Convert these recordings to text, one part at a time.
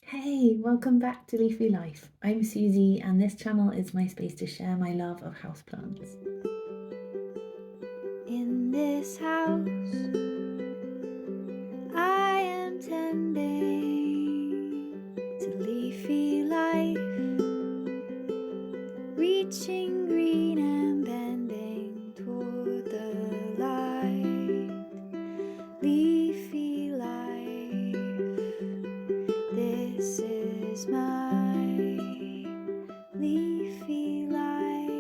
Hey, welcome back to Leafy Life. I'm Susie, and this channel is my space to share my love of houseplants. In this house, I am tending to leafy life, reaching green and bending toward the light. Leafy life, this is my leafy life.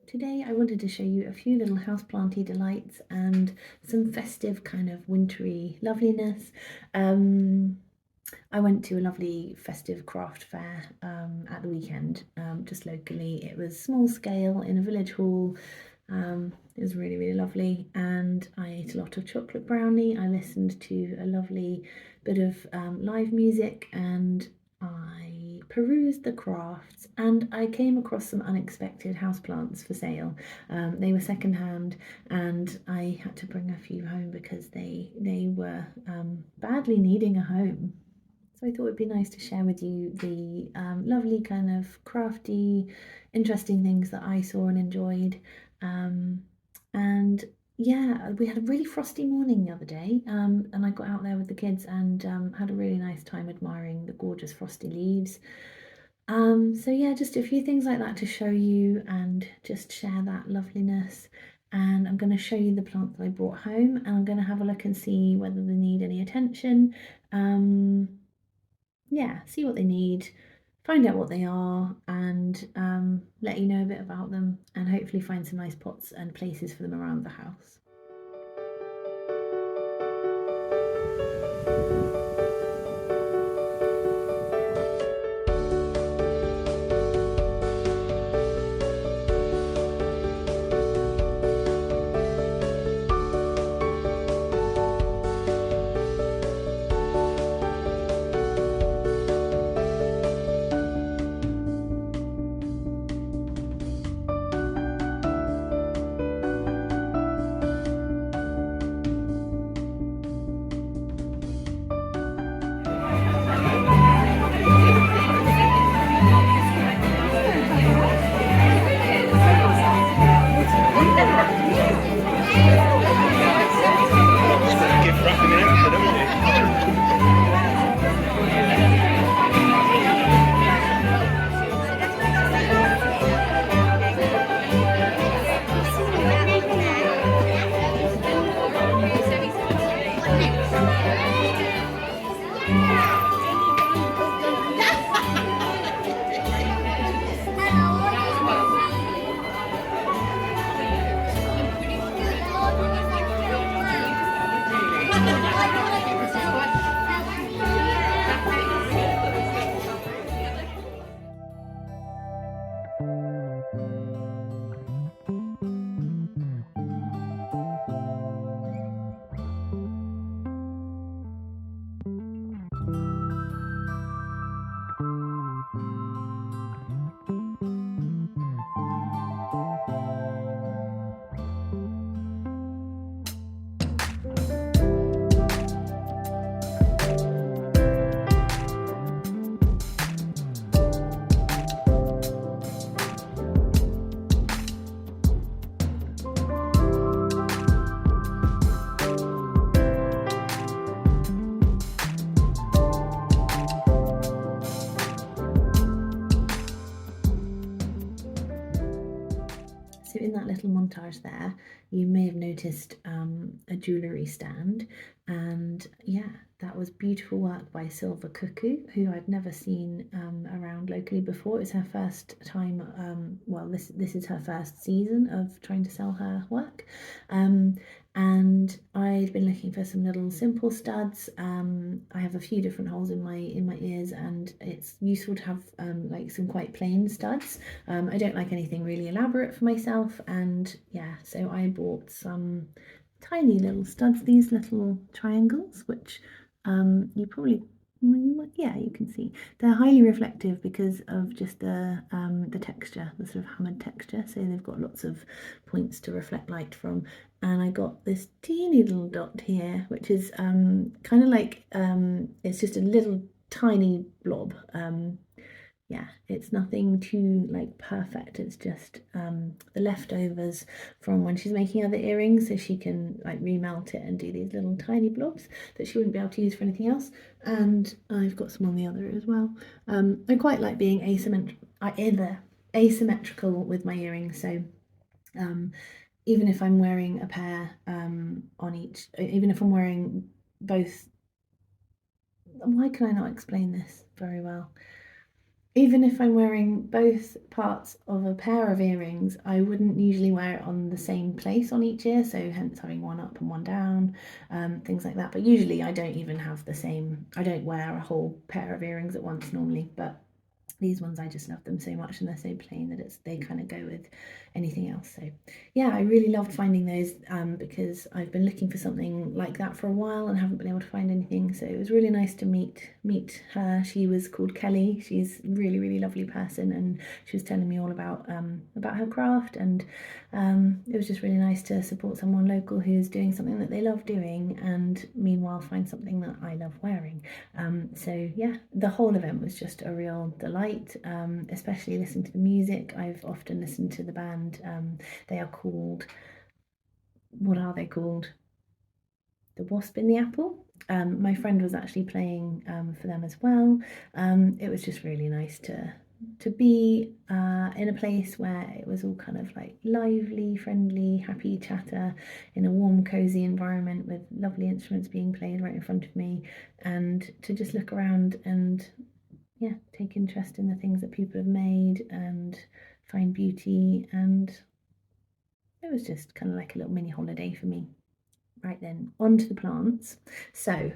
Today I wanted to show you a few little houseplanty delights and some festive kind of wintry loveliness. I went to a lovely festive craft fair at the weekend, just locally. It was small scale in a village hall. It was really, really lovely, and I ate a lot of chocolate brownie. I listened to a lovely bit of live music, and I perused the crafts, and I came across some unexpected houseplants for sale. They were secondhand, and I had to bring a few home because they were badly needing a home. So I thought it'd be nice to share with you the lovely kind of crafty, interesting things that I saw and enjoyed. And yeah, we had a really frosty morning the other day, and I got out there with the kids and had a really nice time admiring the gorgeous frosty leaves. So yeah, just a few things like that to show you and just share that loveliness. And I'm going to show you the plants that I brought home, and I'm going to have a look and see whether they need any attention. Yeah, see what they need, find out what they are, and let you know a bit about them, and hopefully find some nice pots and places for them around the house. So in that little montage there, you may have noticed a jewellery stand, and yeah, that was beautiful work by Cuckoo, who I'd never seen around locally before. It's her first time, well, this is her first season of trying to sell her work. And I'd been looking for some little simple studs. I have a few different holes in my ears, and it's useful to have like some quite plain studs. I don't like anything really elaborate for myself, and yeah, so I bought some tiny little studs, these little triangles, which you probably Yeah, you can see they're highly reflective because of just the texture, the sort of hammered texture. So they've got lots of points to reflect light from. And I got this teeny little dot here, which is kind of like it's just a little tiny blob. Yeah, it's nothing too like perfect. It's just the leftovers from when she's making other earrings, so she can like remelt it and do these little tiny blobs that she wouldn't be able to use for anything else. And I've got some on the other as well. I quite like being asymmetrical with my earrings, so even if I'm wearing a pair on each, even if I'm wearing both, why can I not explain this very well? Even if I'm wearing both parts of a pair of earrings, I wouldn't usually wear it on the same place on each ear, so hence having one up and one down, things like that. But usually I don't even have I don't wear a whole pair of earrings at once normally, but these ones I just love them so much, and they're so plain that they kind of go with anything else. So yeah, I really loved finding those because I've been looking for something like that for a while and haven't been able to find anything. So it was really nice to meet her. She was called Kelly. She's a really lovely person, and she was telling me all about her craft, and it was just really nice to support someone local who's doing something that they love doing and meanwhile find something that I love wearing. So yeah, the whole event was just a real delight, especially listening to the music. I've often listened to the band. They are called, what are they called? The Wasp in the Apple. My friend was actually playing for them as well. It was just really nice to be in a place where it was all kind of like lively, friendly, happy chatter in a warm, cozy environment with lovely instruments being played right in front of me, and to just look around and yeah, take interest in the things that people have made and find beauty. And it was just kind of like a little mini holiday for me. Right then, on to the plants. So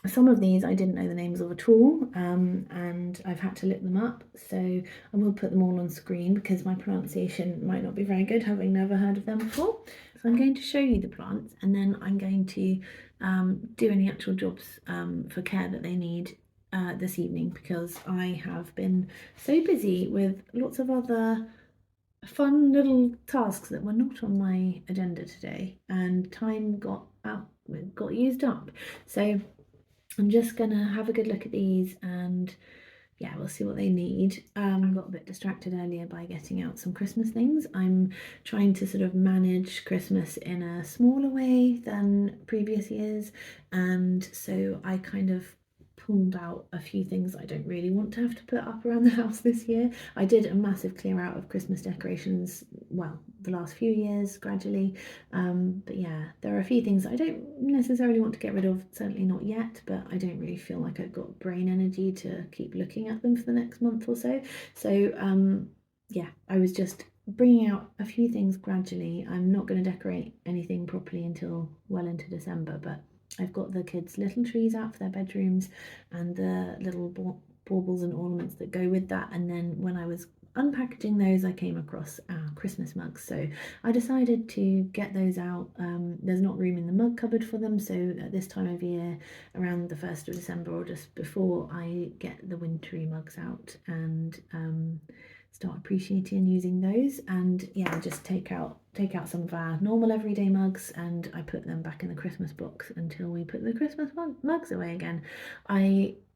some of these I didn't know the names of at all, and I've had to look them up. So I will put them all on screen because my pronunciation might not be very good, having never heard of them before. So I'm going to show you the plants, and then I'm going to do any actual jobs for care that they need this evening, because I have been so busy with lots of other fun little tasks that were not on my agenda today, and time got used up. So I'm just gonna have a good look at these, and yeah, we'll see what they need. I got a bit distracted earlier by getting out some Christmas things. I'm trying to sort of manage Christmas in a smaller way than previous years, and so I kind of pulled out a few things I don't really want to have to put up around the house this year. I did a massive clear out of Christmas decorations, well, the last few years gradually, but yeah, there are a few things I don't necessarily want to get rid of, certainly not yet, but I don't really feel like I've got brain energy to keep looking at them for the next month or so. So yeah, I was just bringing out a few things gradually. I'm not going to decorate anything properly until well into December, but I've got the kids' little trees out for their bedrooms and the little baubles and ornaments that go with that. And then when I was unpackaging those, I came across our Christmas mugs, so I decided to get those out. There's not room in the mug cupboard for them, so at this time of year, around the 1st of December or just before, I get the wintry mugs out and start appreciating and using those. And yeah, just take out some of our normal everyday mugs, and I put them back in the Christmas box until we put the Christmas mugs away again.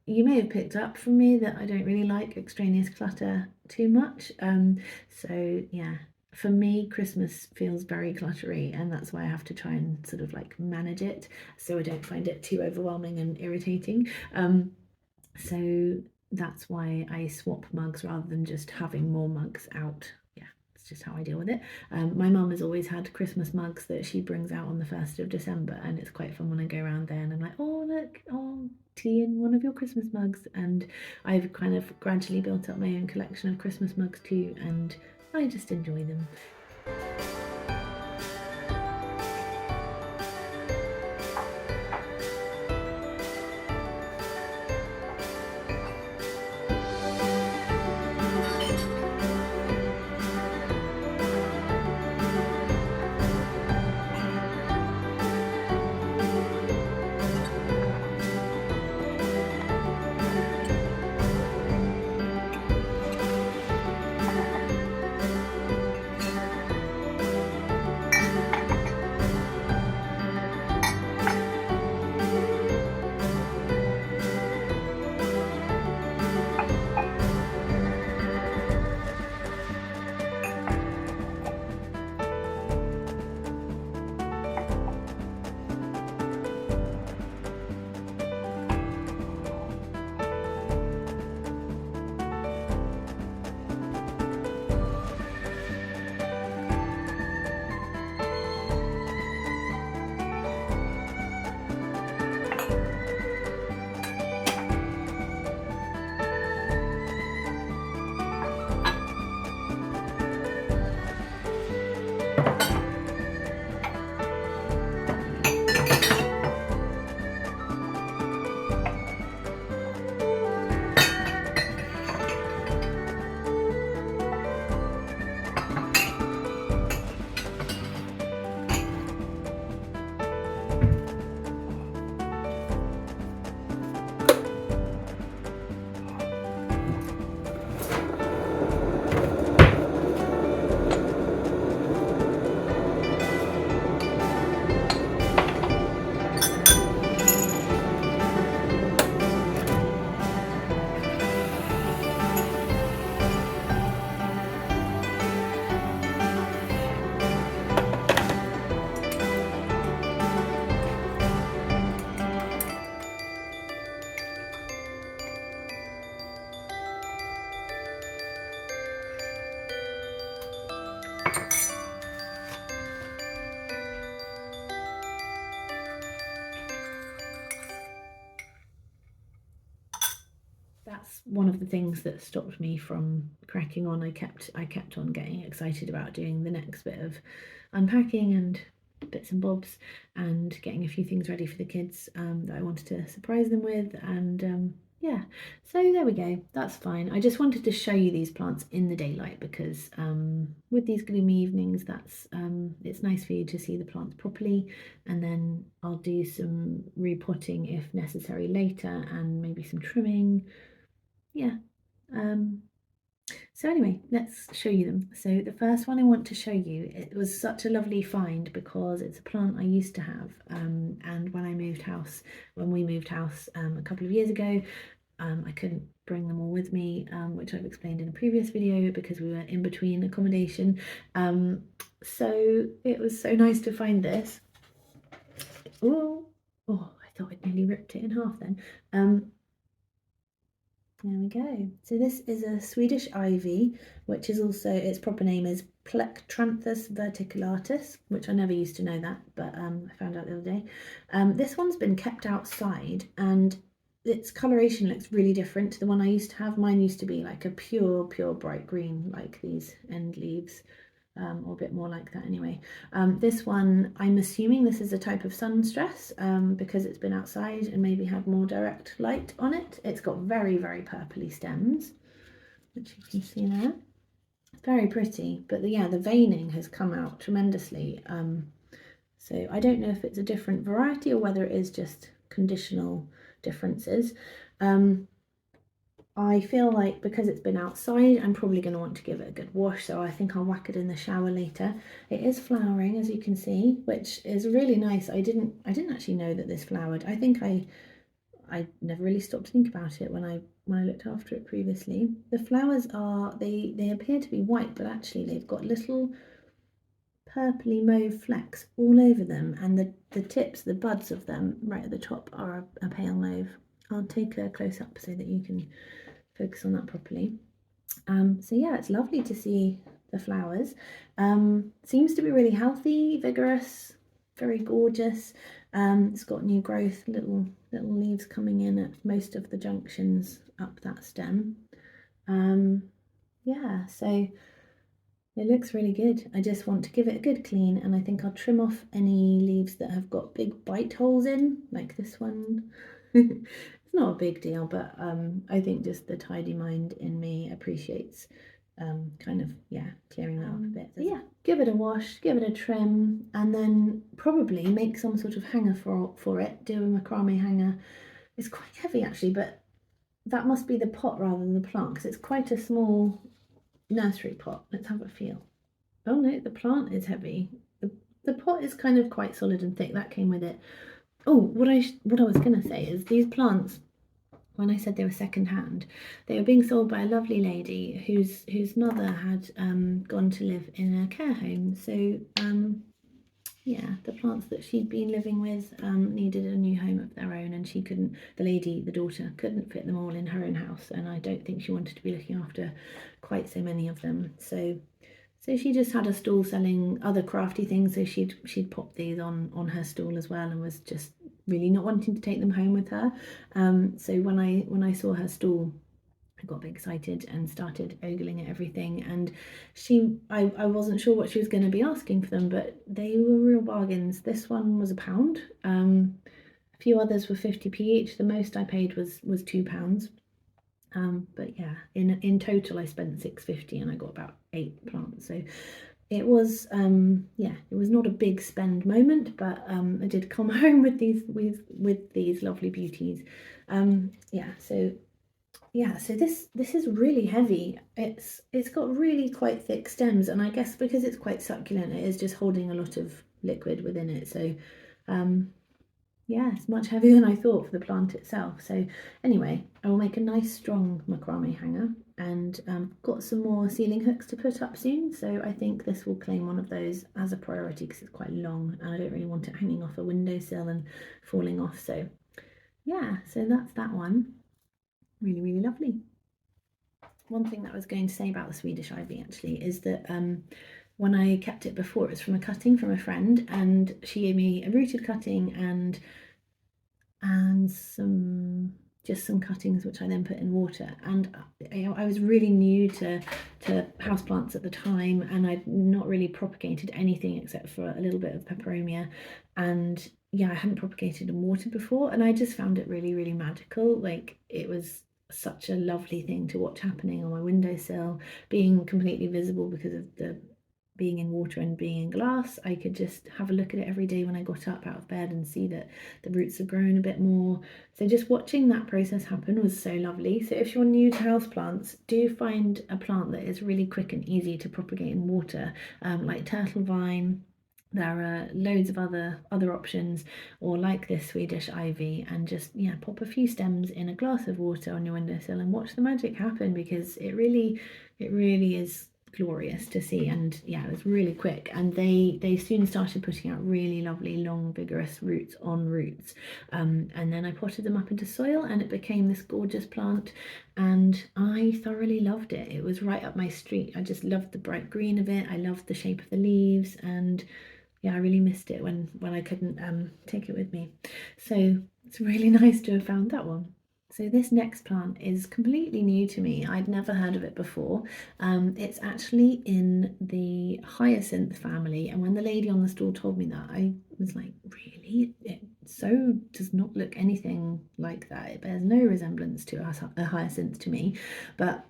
You may have picked up from me that I don't really like extraneous clutter too much. So yeah, for me, Christmas feels very cluttery, and that's why I have to try and sort of like manage it so I don't find it too overwhelming and irritating. So that's why I swap mugs rather than just having more mugs out. Yeah, it's just how I deal with it. My mum has always had Christmas mugs that she brings out on the 1st of December, and it's quite fun when I go around there and I'm like, oh look, oh, tea in one of your Christmas mugs. And I've kind of gradually built up my own collection of Christmas mugs too, and I just enjoy them. that's one of the things that stopped me from cracking on. I kept on getting excited about doing the next bit of unpacking and bits and bobs and getting a few things ready for the kids that I wanted to surprise them with, and yeah, so there we go, that's fine. I just wanted to show you these plants in the daylight because with these gloomy evenings, that's it's nice for you to see the plants properly, and then I'll do some repotting if necessary later and maybe some trimming. Yeah. So anyway, let's show you them. So the first one I want to show you, it was such a lovely find because it's a plant I used to have, and when we moved house a couple of years ago, I couldn't bring them all with me, which I've explained in a previous video because we were in between accommodation. So it was so nice to find this. Oh, I thought I'd nearly ripped it in half then. There we go. So this is a Swedish ivy, which is also, its proper name is Plectranthus verticulatus, which I never used to know that, but I found out the other day. This one's been kept outside and its coloration looks really different to the one I used to have. Mine used to be like a pure bright green, like these end leaves. Or a bit more like that anyway. This one, I'm assuming this is a type of sun stress because it's been outside and maybe had more direct light on it. It's got very purpley stems, which you can see there. It's very pretty, but yeah, the veining has come out tremendously. So I don't know if it's a different variety or whether it is just conditional differences. I feel like because it's been outside, I'm probably going to want to give it a good wash, so I think I'll whack it in the shower later. It is flowering, as you can see, which is really nice. I didn't actually know that this flowered. I think I never really stopped to think about it when I looked after it previously. The flowers are, they appear to be white, but actually they've got little purpley mauve flecks all over them, and the tips, the buds of them right at the top are a pale mauve. I'll take a close up so that you can focus on that properly. So yeah, it's lovely to see the flowers. Seems to be really healthy, vigorous, very gorgeous. It's got new growth, little leaves coming in at most of the junctions up that stem. Yeah, so it looks really good. I just want to give it a good clean, and I think I'll trim off any leaves that have got big bite holes in, like this one. It's not a big deal, but I think just the tidy mind in me appreciates kind of, yeah, clearing that off a bit. So yeah, give it a wash, give it a trim, and then probably make some sort of hanger for it. Do a macrame hanger. It's quite heavy actually, but that must be the pot rather than the plant because it's quite a small nursery pot. Let's have a feel. Oh no, the plant is heavy. The pot is kind of quite solid and thick. That came with it. Oh, what I was going to say is these plants, when I said they were second hand, they were being sold by a lovely lady whose mother had gone to live in a care home. So yeah, the plants that she'd been living with needed a new home of their own, and the daughter, couldn't fit them all in her own house, and I don't think she wanted to be looking after quite so many of them. So she just had a stall selling other crafty things, so she'd pop these on her stall as well, and was just really not wanting to take them home with her. So when I saw her stall, I got a bit excited and started ogling at everything, and I wasn't sure what she was going to be asking for them, but they were real bargains. This one was £1. A few others were 50p each. The most I paid was £2. But yeah, in total I spent £6.50 and I got about 8 plants. So it was yeah, it was not a big spend moment, but I did come home with these lovely beauties. So this is really heavy. It's got really quite thick stems, and I guess because it's quite succulent, it is just holding a lot of liquid within it. So yeah, it's much heavier than I thought for the plant itself. So anyway, I will make a nice strong macrame hanger, and got some more ceiling hooks to put up soon. So I think this will claim one of those as a priority because it's quite long and I don't really want it hanging off a windowsill and falling off. So yeah, so that's that one. Really lovely. One thing that I was going to say about the Swedish ivy actually is that when I kept it before, it was from a cutting from a friend, and she gave me a rooted cutting and some just some cuttings which I then put in water. And I was really new to houseplants at the time, and I'd not really propagated anything except for a little bit of peperomia, and yeah, I hadn't propagated in water before, and I just found it really, really magical. Like, it was such a lovely thing to watch happening on my windowsill, being completely visible because of the being in water and being in glass. I could just have a look at it every day when I got up out of bed and see that the roots had grown a bit more. So just watching that process happen was so lovely. So if you're new to houseplants, do find a plant that is really quick and easy to propagate in water, like turtle vine. There are loads of other options, or like this Swedish ivy, and just pop a few stems in a glass of water on your windowsill and watch the magic happen, because it really is glorious to see. And yeah, it was really quick, and they soon started putting out really lovely long vigorous roots on roots, and then I potted them up into soil and it became this gorgeous plant, and I thoroughly loved it. It was right up my street. I just loved the bright green of it. I loved the shape of the leaves, and yeah, I really missed it when I couldn't take it with me. So it's really nice to have found that one. So this next plant is completely new to me. I'd never heard of it before. It's actually in the hyacinth family, and when the lady on the stall told me that, I was like, really? It so does not look anything like that. It bears no resemblance to a hyacinth to me, but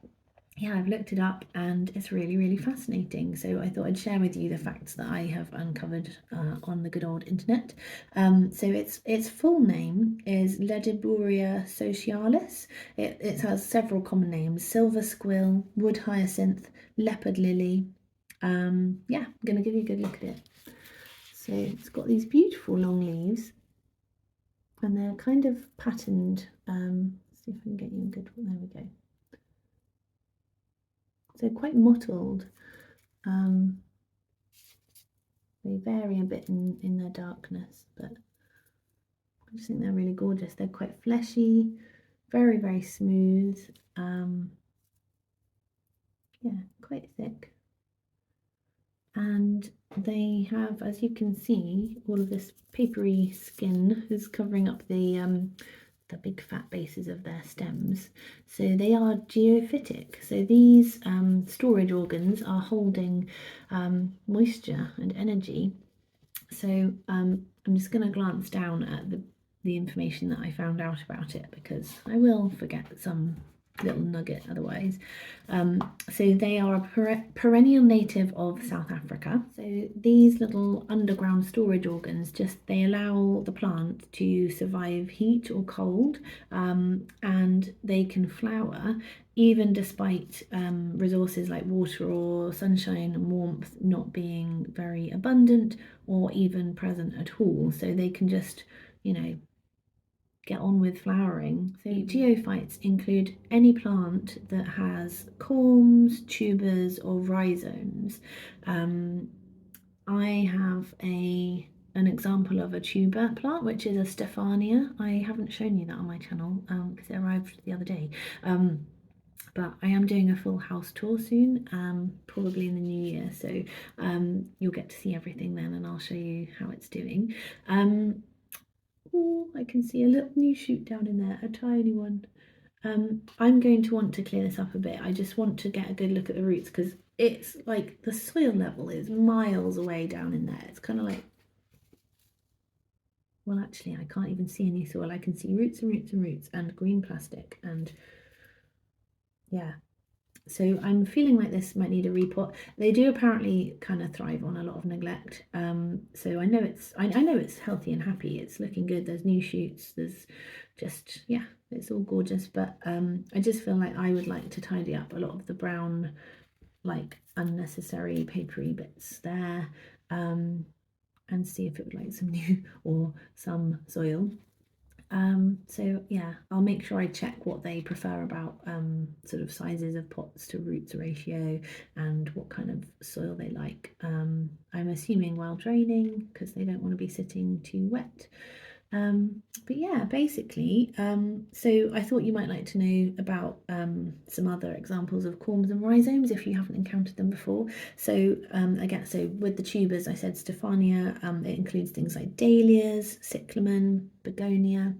yeah, I've looked it up and it's really, really fascinating. So I thought I'd share with you the facts that I have uncovered on the good old internet. So its full name is Legiburia socialis. It has several common names: silver squill, wood hyacinth, leopard lily. Yeah, I'm going to give you a good look at it. So it's got these beautiful long leaves, and they're kind of patterned. Let's see if I can get you a good one. There we go. So quite mottled. They vary a bit in their darkness, but I just think they're really gorgeous. They're quite fleshy, very, very smooth. Yeah, quite thick. And they have, as you can see, all of this papery skin is covering up the big fat bases of their stems. So they are geophytic. So these storage organs are holding moisture and energy. So I'm just going to glance down at the information that I found out about it, because I will forget some little nugget otherwise. So they are a perennial native of South Africa. So these little underground storage organs, they allow the plant to survive heat or cold, and they can flower even despite resources like water or sunshine and warmth not being very abundant or even present at all. So they can just, get on with flowering. So geophytes include any plant that has culms, tubers, or rhizomes. I have an example of a tuber plant, which is a Stephania. I haven't shown you that on my channel because it arrived the other day. But I am doing a full house tour soon, probably in the new year, so you'll get to see everything then, and I'll show you how it's doing. Oh, I can see a little new shoot down in there, a tiny one. I'm going to want to clear this up a bit. I just want to get a good look at the roots, because it's like the soil level is miles away down in there. It's kind of like, well, actually I can't even see any soil. I can see roots and roots and roots and green plastic, and yeah. So I'm feeling like this might need a repot. They do apparently kind of thrive on a lot of neglect. So I know it's healthy and happy. It's looking good. There's new shoots. There's just, yeah, it's all gorgeous. But I just feel like I would like to tidy up a lot of the brown, like unnecessary papery bits there, and see if it would like some new or some soil. So yeah, I'll make sure I check what they prefer about sort of sizes of pots to roots ratio, and what kind of soil they like. I'm assuming well draining, because they don't want to be sitting too wet. But yeah, basically, so I thought you might like to know about some other examples of culms and rhizomes if you haven't encountered them before. So again, so with the tubers, I said Stephania. It includes things like dahlias, cyclamen, begonia.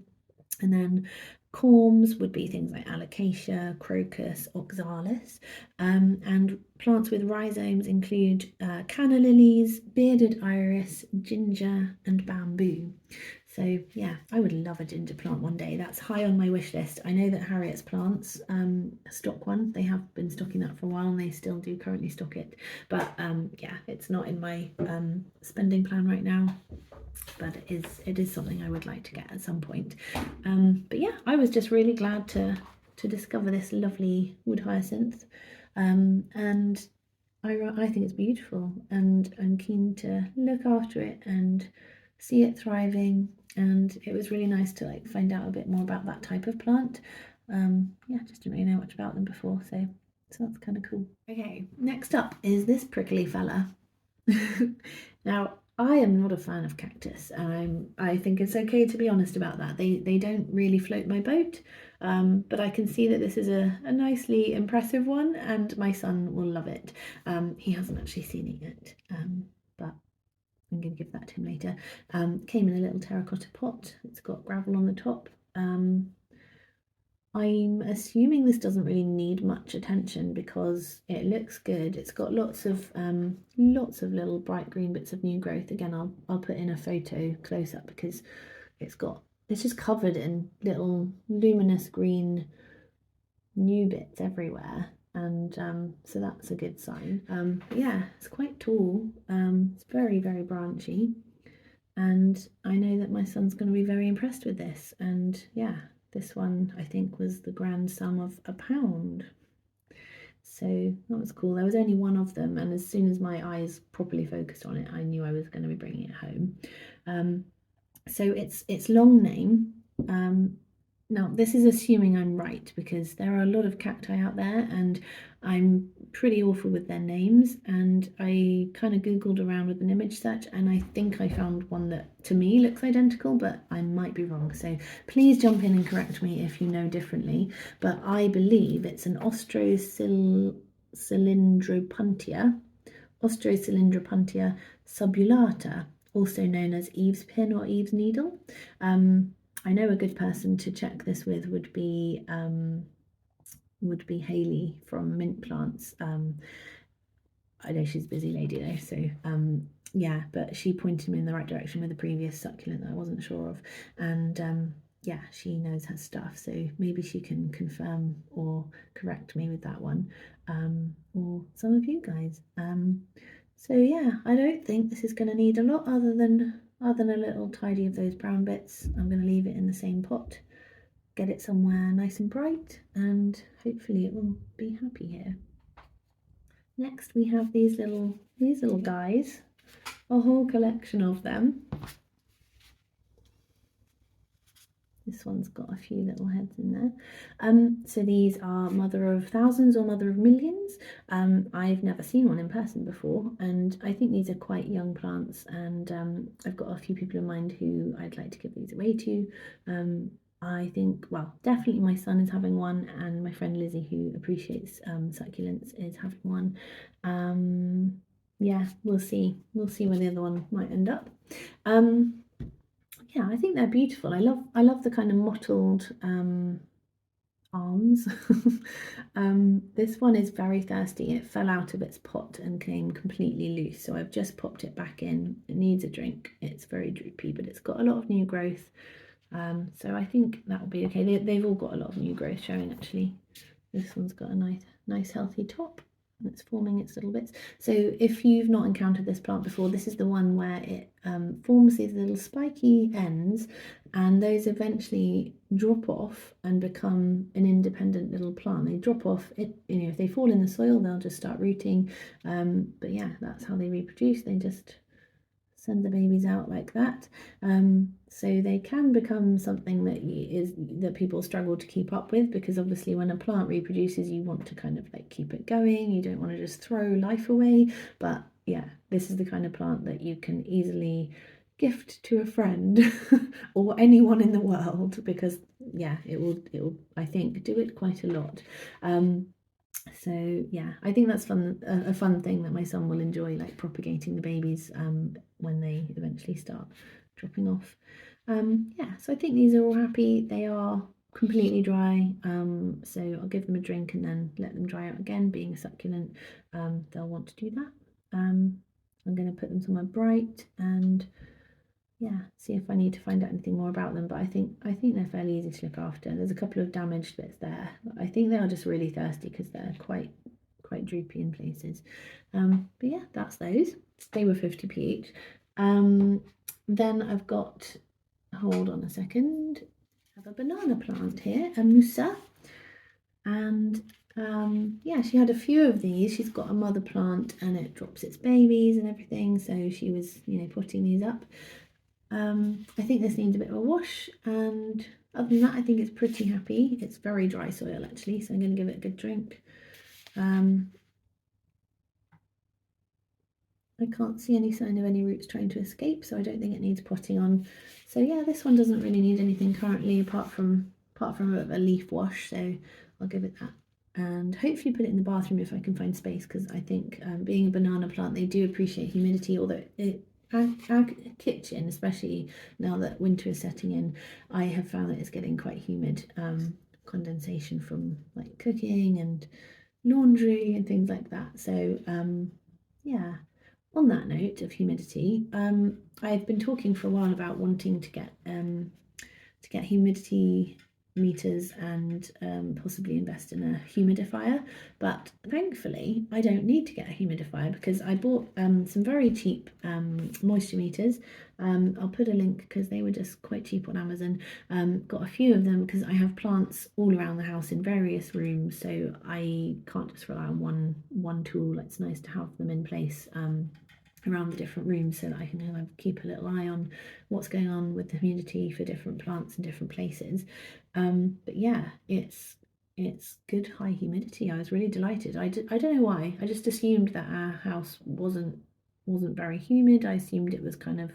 And then corms would be things like alocasia, crocus, oxalis. And plants with rhizomes include canna lilies, bearded iris, ginger, and bamboo. So yeah, I would love a ginger plant one day. That's high on my wish list. I know that Harriet's Plants stock one. They have been stocking that for a while and they still do currently stock it. But yeah, it's not in my spending plan right now. But it is something I would like to get at some point. But yeah, I was just really glad to discover this lovely wood hyacinth. And I think it's beautiful, and I'm keen to look after it and see it thriving. And it was really nice to like find out a bit more about that type of plant. Yeah, just didn't really know much about them before, so that's kind of cool. Okay, next up is this prickly fella. Now, I am not a fan of cactus, and I think it's okay to be honest about that. They don't really float my boat, but I can see that this is a nicely impressive one, and my son will love it. He hasn't actually seen it yet, but I'm going to give that to him later. Came in a little terracotta pot. It's got gravel on the top. I'm assuming this doesn't really need much attention because it looks good. It's got lots of little bright green bits of new growth. Again, I'll put in a photo close up because it's just covered in little luminous green new bits everywhere, and so that's a good sign. Yeah, it's quite tall. It's very branchy, and I know that my son's going to be very impressed with this. And yeah, this one I think was the grand sum of £1. So that was cool. There was only one of them, and as soon as my eyes properly focused on it, I knew I was going to be bringing it home. So its long name, now this is assuming I'm right because there are a lot of cacti out there and I'm pretty awful with their names, and I kind of googled around with an image search and I think I found one that to me looks identical, but I might be wrong, so please jump in and correct me if you know differently. But I believe it's an Ostrocylindropuntia subulata, also known as Eve's pin or Eve's needle. I know a good person to check this with would be Hayley from Mint Plants. I know she's a busy lady though, so yeah, but she pointed me in the right direction with a previous succulent that I wasn't sure of, and yeah, she knows her stuff, so maybe she can confirm or correct me with that one, or some of you guys. So yeah, I don't think this is going to need a lot other than a little tidy of those brown bits. I'm going to leave it in the same pot, get it somewhere nice and bright, and hopefully it will be happy here. Next we have these little guys, a whole collection of them. This one's got a few little heads in there. So these are mother of thousands or mother of millions. I've never seen one in person before, and I think these are quite young plants, and I've got a few people in mind who I'd like to give these away to. I think, well, definitely my son is having one, and my friend Lizzie, who appreciates succulents, is having one. Yeah, we'll see where the other one might end up. Yeah, I think they're beautiful. I love the kind of mottled arms. This one is very thirsty. It fell out of its pot and came completely loose, so I've just popped it back in. It needs a drink. It's very droopy, but it's got a lot of new growth, so I think that will be okay. They've all got a lot of new growth showing actually. This one's got a nice healthy top. It's forming its little bits. So if you've not encountered this plant before, this is the one where it forms these little spiky ends, and those eventually drop off and become an independent little plant. They drop off, if they fall in the soil, they'll just start rooting. But yeah, that's how they reproduce. They just send the babies out like that. So they can become something that people struggle to keep up with, because obviously when a plant reproduces, you want to kind of like keep it going. You don't want to just throw life away. But yeah, this is the kind of plant that you can easily gift to a friend or anyone in the world, because yeah, it will I think do it quite a lot. So yeah, I think that's fun, a fun thing that my son will enjoy, like propagating the babies when they eventually start dropping off. Yeah, so I think these are all happy. They are completely dry, so I'll give them a drink and then let them dry out again. Being a succulent, they'll want to do that. I'm going to put them somewhere bright and yeah, see if I need to find out anything more about them. But I think they're fairly easy to look after. There's a couple of damaged bits there. I think they are just really thirsty because they're quite droopy in places. But yeah, that's those. They were 50p each. Then I've got, hold on a second, I have a banana plant here, a musa, and yeah, she had a few of these. She's got a mother plant and it drops its babies and everything, so she was, you know, putting these up. I think this needs a bit of a wash, and other than that I think it's pretty happy. It's very dry soil actually, so I'm going to give it a good drink. I can't see any sign of any roots trying to escape, so I don't think it needs potting on. So yeah, this one doesn't really need anything currently apart from a leaf wash, so I'll give it that. And hopefully put it in the bathroom if I can find space, because I think being a banana plant, they do appreciate humidity, although our kitchen, especially now that winter is setting in, I have found that it's getting quite humid, condensation from like cooking and laundry and things like that. So yeah, on that note of humidity, I've been talking for a while about wanting to get humidity meters and possibly invest in a humidifier, but thankfully I don't need to get a humidifier because I bought some very cheap moisture meters. I'll put a link because they were just quite cheap on Amazon. Got a few of them because I have plants all around the house in various rooms, so I can't just rely on one tool. It's nice to have them in place around the different rooms so that I can kind of keep a little eye on what's going on with the humidity for different plants in different places. But yeah, it's good high humidity. I was really delighted. I don't know why. I just assumed that our house wasn't very humid. I assumed it was kind of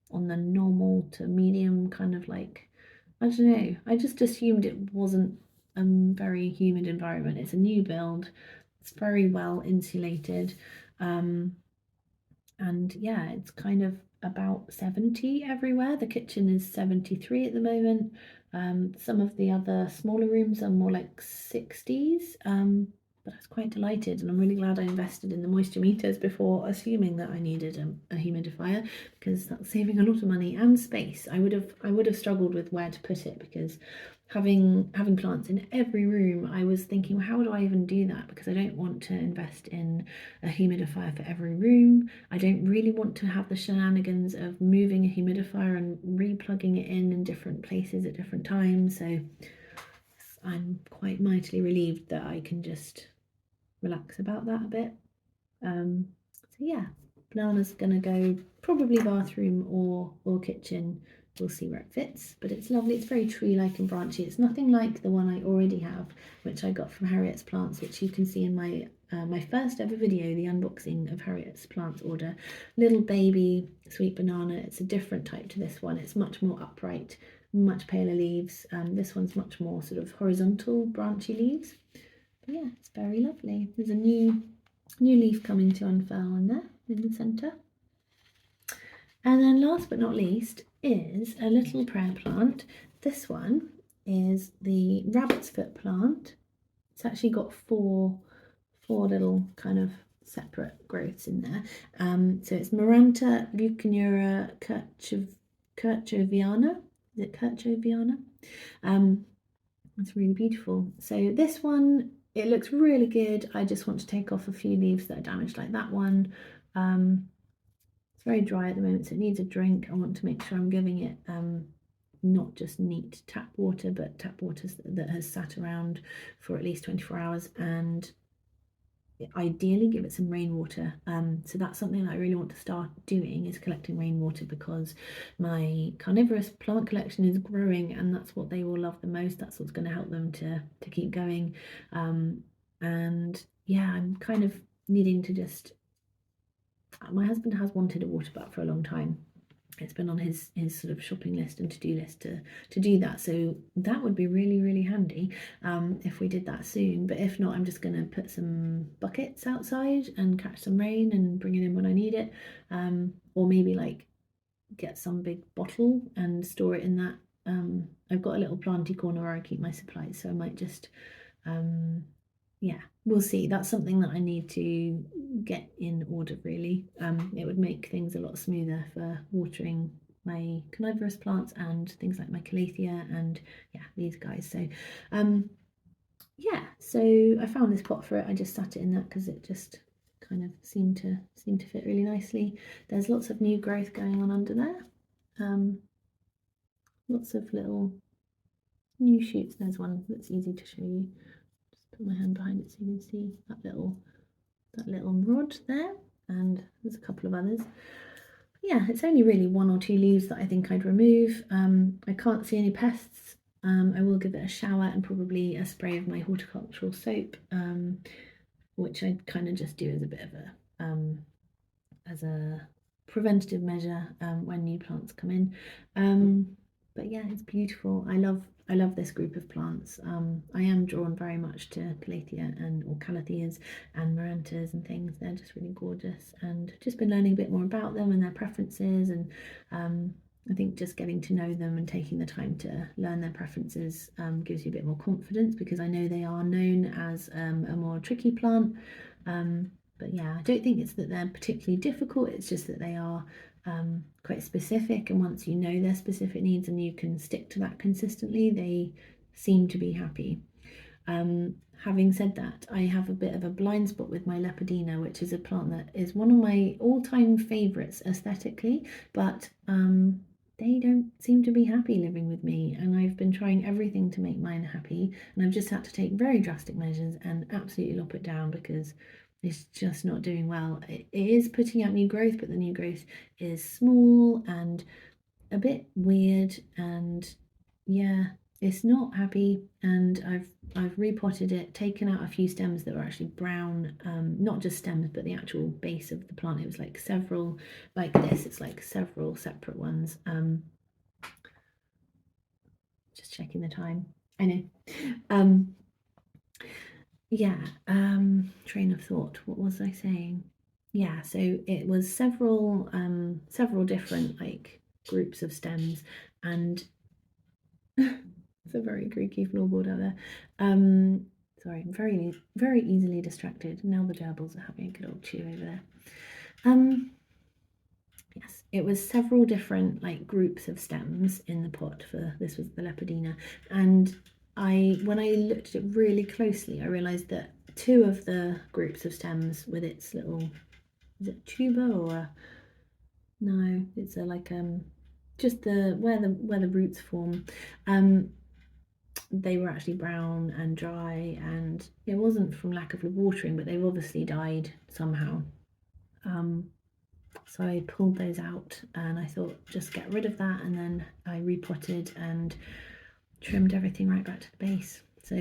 on the normal to medium kind of like, I don't know. I just assumed it wasn't a very humid environment. It's a new build. It's very well insulated. And yeah, it's kind of about 70 everywhere. The kitchen is 73 at the moment. Some of the other smaller rooms are more like 60s. But I was quite delighted, and I'm really glad I invested in the moisture meters before assuming that I needed a humidifier, because that's saving a lot of money and space. I would have struggled with where to put it, because having plants in every room, I was thinking, well, how do I even do that? Because I don't want to invest in a humidifier for every room. I don't really want to have the shenanigans of moving a humidifier and replugging it in different places at different times. So I'm quite mightily relieved that I can just relax about that a bit. So yeah, banana's gonna go probably bathroom or kitchen. We'll see where it fits, but it's lovely. It's very tree-like and branchy. It's nothing like the one I already have, which I got from Harriet's Plants, which you can see in my my first ever video, the unboxing of Harriet's Plants order. Little baby sweet banana. It's a different type to this one. It's much more upright, much paler leaves. This one's much more sort of horizontal, branchy leaves. But yeah, it's very lovely. There's a new leaf coming to unfurl in there in the centre. And then last but not least is a little prayer plant. This one is the rabbit's foot plant. It's actually got four little kind of separate growths in there. So it's Maranta buchanura kirchoviana. Is it kirchoviana? It's really beautiful. So this one, it looks really good. I just want to take off a few leaves that are damaged like that one. It's very dry at the moment, so it needs a drink. I want to make sure I'm giving it not just neat tap water, but tap water that has sat around for at least 24 hours, and ideally give it some rainwater. So that's something that I really want to start doing, is collecting rainwater, because my carnivorous plant collection is growing and that's what they will love the most. That's what's going to help them to keep going. And yeah, I'm kind of needing to just, my husband has wanted a water butt for a long time. It's been on his sort of shopping list and to-do list to do that, so that would be really handy if we did that soon. But if not, I'm just going to put some buckets outside and catch some rain and bring it in when I need it, or maybe like get some big bottle and store it in that. I've got a little planty corner where I keep my supplies, so I might just yeah, we'll see. That's something that I need to get in order really. It would make things a lot smoother for watering my carnivorous plants and things like my calathea and yeah, these guys. So yeah, so I found this pot for it. I just sat it in that because it just kind of seemed to fit really nicely. There's lots of new growth going on under there. Lots of little new shoots. There's one that's easy to show you. Just put my hand behind it so you can see that little rod there, and there's a couple of others. Yeah, it's only really 1 or 2 leaves that I think I'd remove. I can't see any pests. I will give it a shower and probably a spray of my horticultural soap, which I kind of just do as a bit of a preventative measure when new plants come in. But yeah, it's beautiful. I love this group of plants. I am drawn very much to calathea and or calatheas and marantas and things. They're just really gorgeous, and just been learning a bit more about them and their preferences, and I think just getting to know them and taking the time to learn their preferences gives you a bit more confidence, because I know they are known as a more tricky plant. But yeah, I don't think it's that they're particularly difficult, it's just that they are quite specific, and once you know their specific needs and you can stick to that consistently, they seem to be happy. Having said that, I have a bit of a blind spot with my Lepidina, which is a plant that is one of my all-time favourites aesthetically, but they don't seem to be happy living with me, and I've been trying everything to make mine happy, and I've just had to take very drastic measures and absolutely lop it down because it's just not doing well. It is putting out new growth, but the new growth is small and a bit weird, and yeah, it's not happy. And I've repotted it, taken out a few stems that were actually brown, not just stems but the actual base of the plant. It was like several, like this, it's like several separate ones. Just checking the time, I know. Yeah, train of thought, what was I saying? Yeah, so it was several different like groups of stems, and it's a very creaky floorboard out there. Sorry, I'm very easily distracted. Now the gerbils are having a good old chew over there. Yes, it was several different like groups of stems in the pot. For this was the Lepidina, and when I looked at it really closely, I realised that 2 of the groups of stems with its little, is it tuber or a, no, it's a like just the where the roots form, they were actually brown and dry, and it wasn't from lack of watering, but they've obviously died somehow. So I pulled those out, and I thought just get rid of that, and then I repotted and trimmed everything right back to the base. So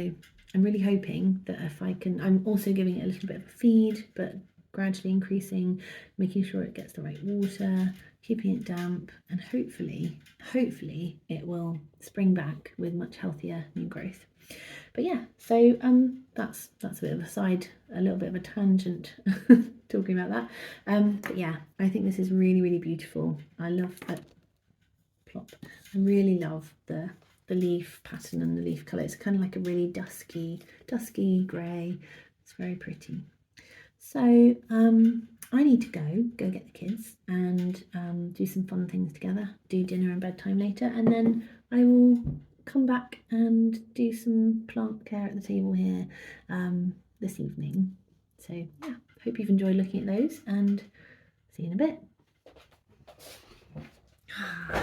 I'm really hoping that if I can, I'm also giving it a little bit of feed, but gradually increasing, making sure it gets the right water, keeping it damp, and hopefully it will spring back with much healthier new growth. But yeah, so that's a bit of a little bit of a tangent talking about that. But yeah, I think this is really beautiful. I love that plop. I really love the leaf pattern and the leaf colour. It's kind of like a really dusky grey. It's very pretty. So I need to go get the kids and do some fun things together, do dinner and bedtime later, and then I will come back and do some plant care at the table here this evening. So yeah, hope you've enjoyed looking at those, and see you in a bit.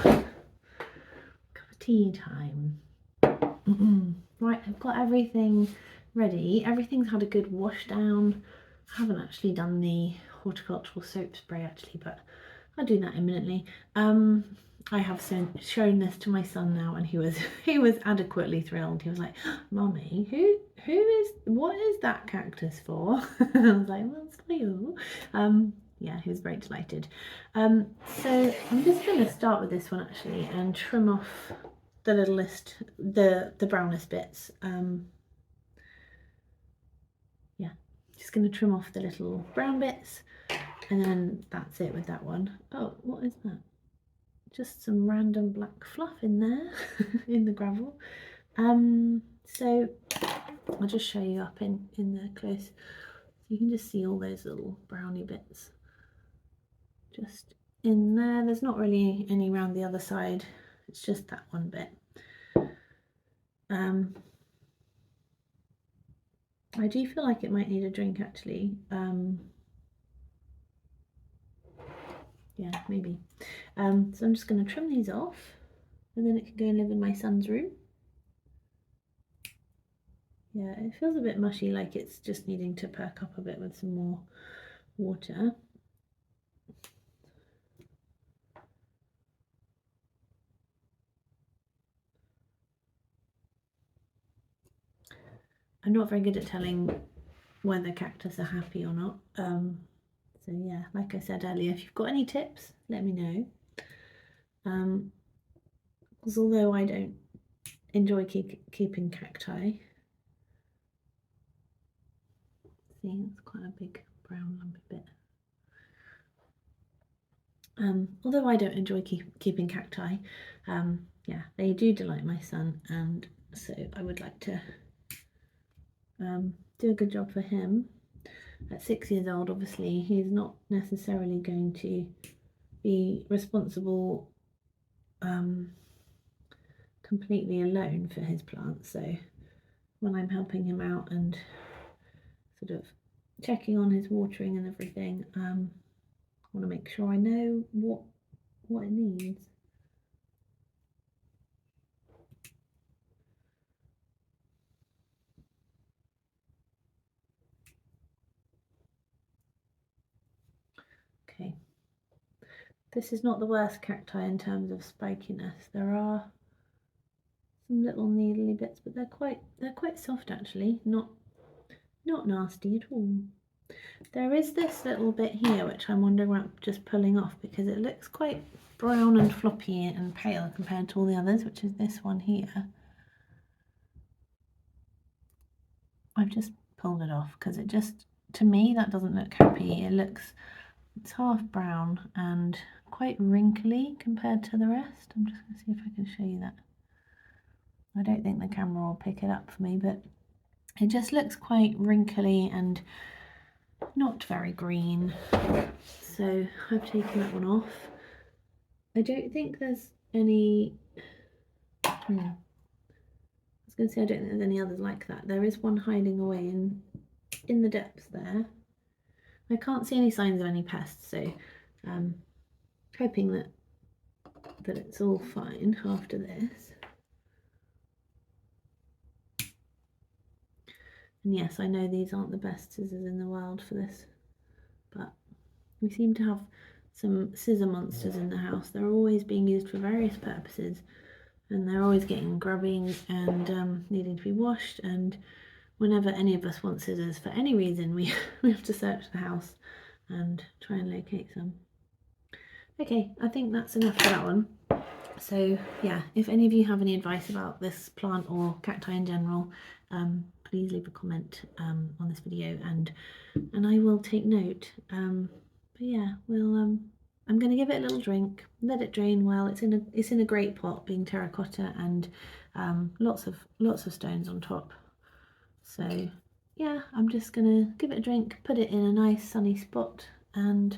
Cup of tea time. Right, I've got everything ready. Everything's had a good wash down. I haven't actually done the horticultural soap spray actually, but I'll do that imminently. I have shown this to my son now, and he was adequately thrilled. He was like, "Mummy, what is that cactus for?" I was like, "Well, it's for you." Yeah, he was very delighted. So I'm just going to start with this one actually and trim off the littlest, the brownest bits. Yeah, just going to trim off the little brown bits, and then that's it with that one. Oh, what is that? just some random black fluff in there in the gravel. So I'll just show you up in there close. You can just see all those little brownie bits just in there. There's not really any around the other side, it's just that one bit. I do feel like it might need a drink actually. Yeah, maybe. So I'm just going to trim these off and then it can go and live in my son's room. Yeah, it feels a bit mushy, like it's just needing to perk up a bit with some more water. I'm not very good at telling whether cactus are happy or not. So yeah, like I said earlier, if you've got any tips, let me know. Because although I don't enjoy keeping cacti, see, it's quite a big brown lumpy bit. Although I don't enjoy keeping cacti, yeah, they do delight my son, and so I would like to do a good job for him. At 6 years old, obviously, he's not necessarily going to be responsible completely alone for his plants. So when I'm helping him out and sort of checking on his watering and everything, I want to make sure I know what it needs. Okay, this is not the worst cacti in terms of spikiness. There are some little needly bits, but they're quite soft actually, not nasty at all. There is this little bit here which I'm wondering about just pulling off because it looks quite brown and floppy and pale compared to all the others, which is this one here. I've just pulled it off because it just, to me, that doesn't look happy. It's half brown and quite wrinkly compared to the rest. I'm just going to see if I can show you that. I don't think the camera will pick it up for me, but it just looks quite wrinkly and not very green. So I've taken that one off. I don't think there's any, I was going to say I don't think there's any others like that. There is one hiding away in the depths there. I can't see any signs of any pests, so hoping that it's all fine after this. And yes, I know these aren't the best scissors in the world for this, but we seem to have some scissor monsters in the house. They're always being used for various purposes, and they're always getting grubbing and needing to be washed, and whenever any of us want scissors for any reason, we have to search the house and try and locate some. Okay, I think that's enough for that one. So yeah, if any of you have any advice about this plant or cacti in general, please leave a comment on this video and I will take note. But yeah, I'm going to give it a little drink, let it drain well. It's in a great pot, being terracotta, and lots of stones on top. So yeah, I'm just going to give it a drink, put it in a nice sunny spot and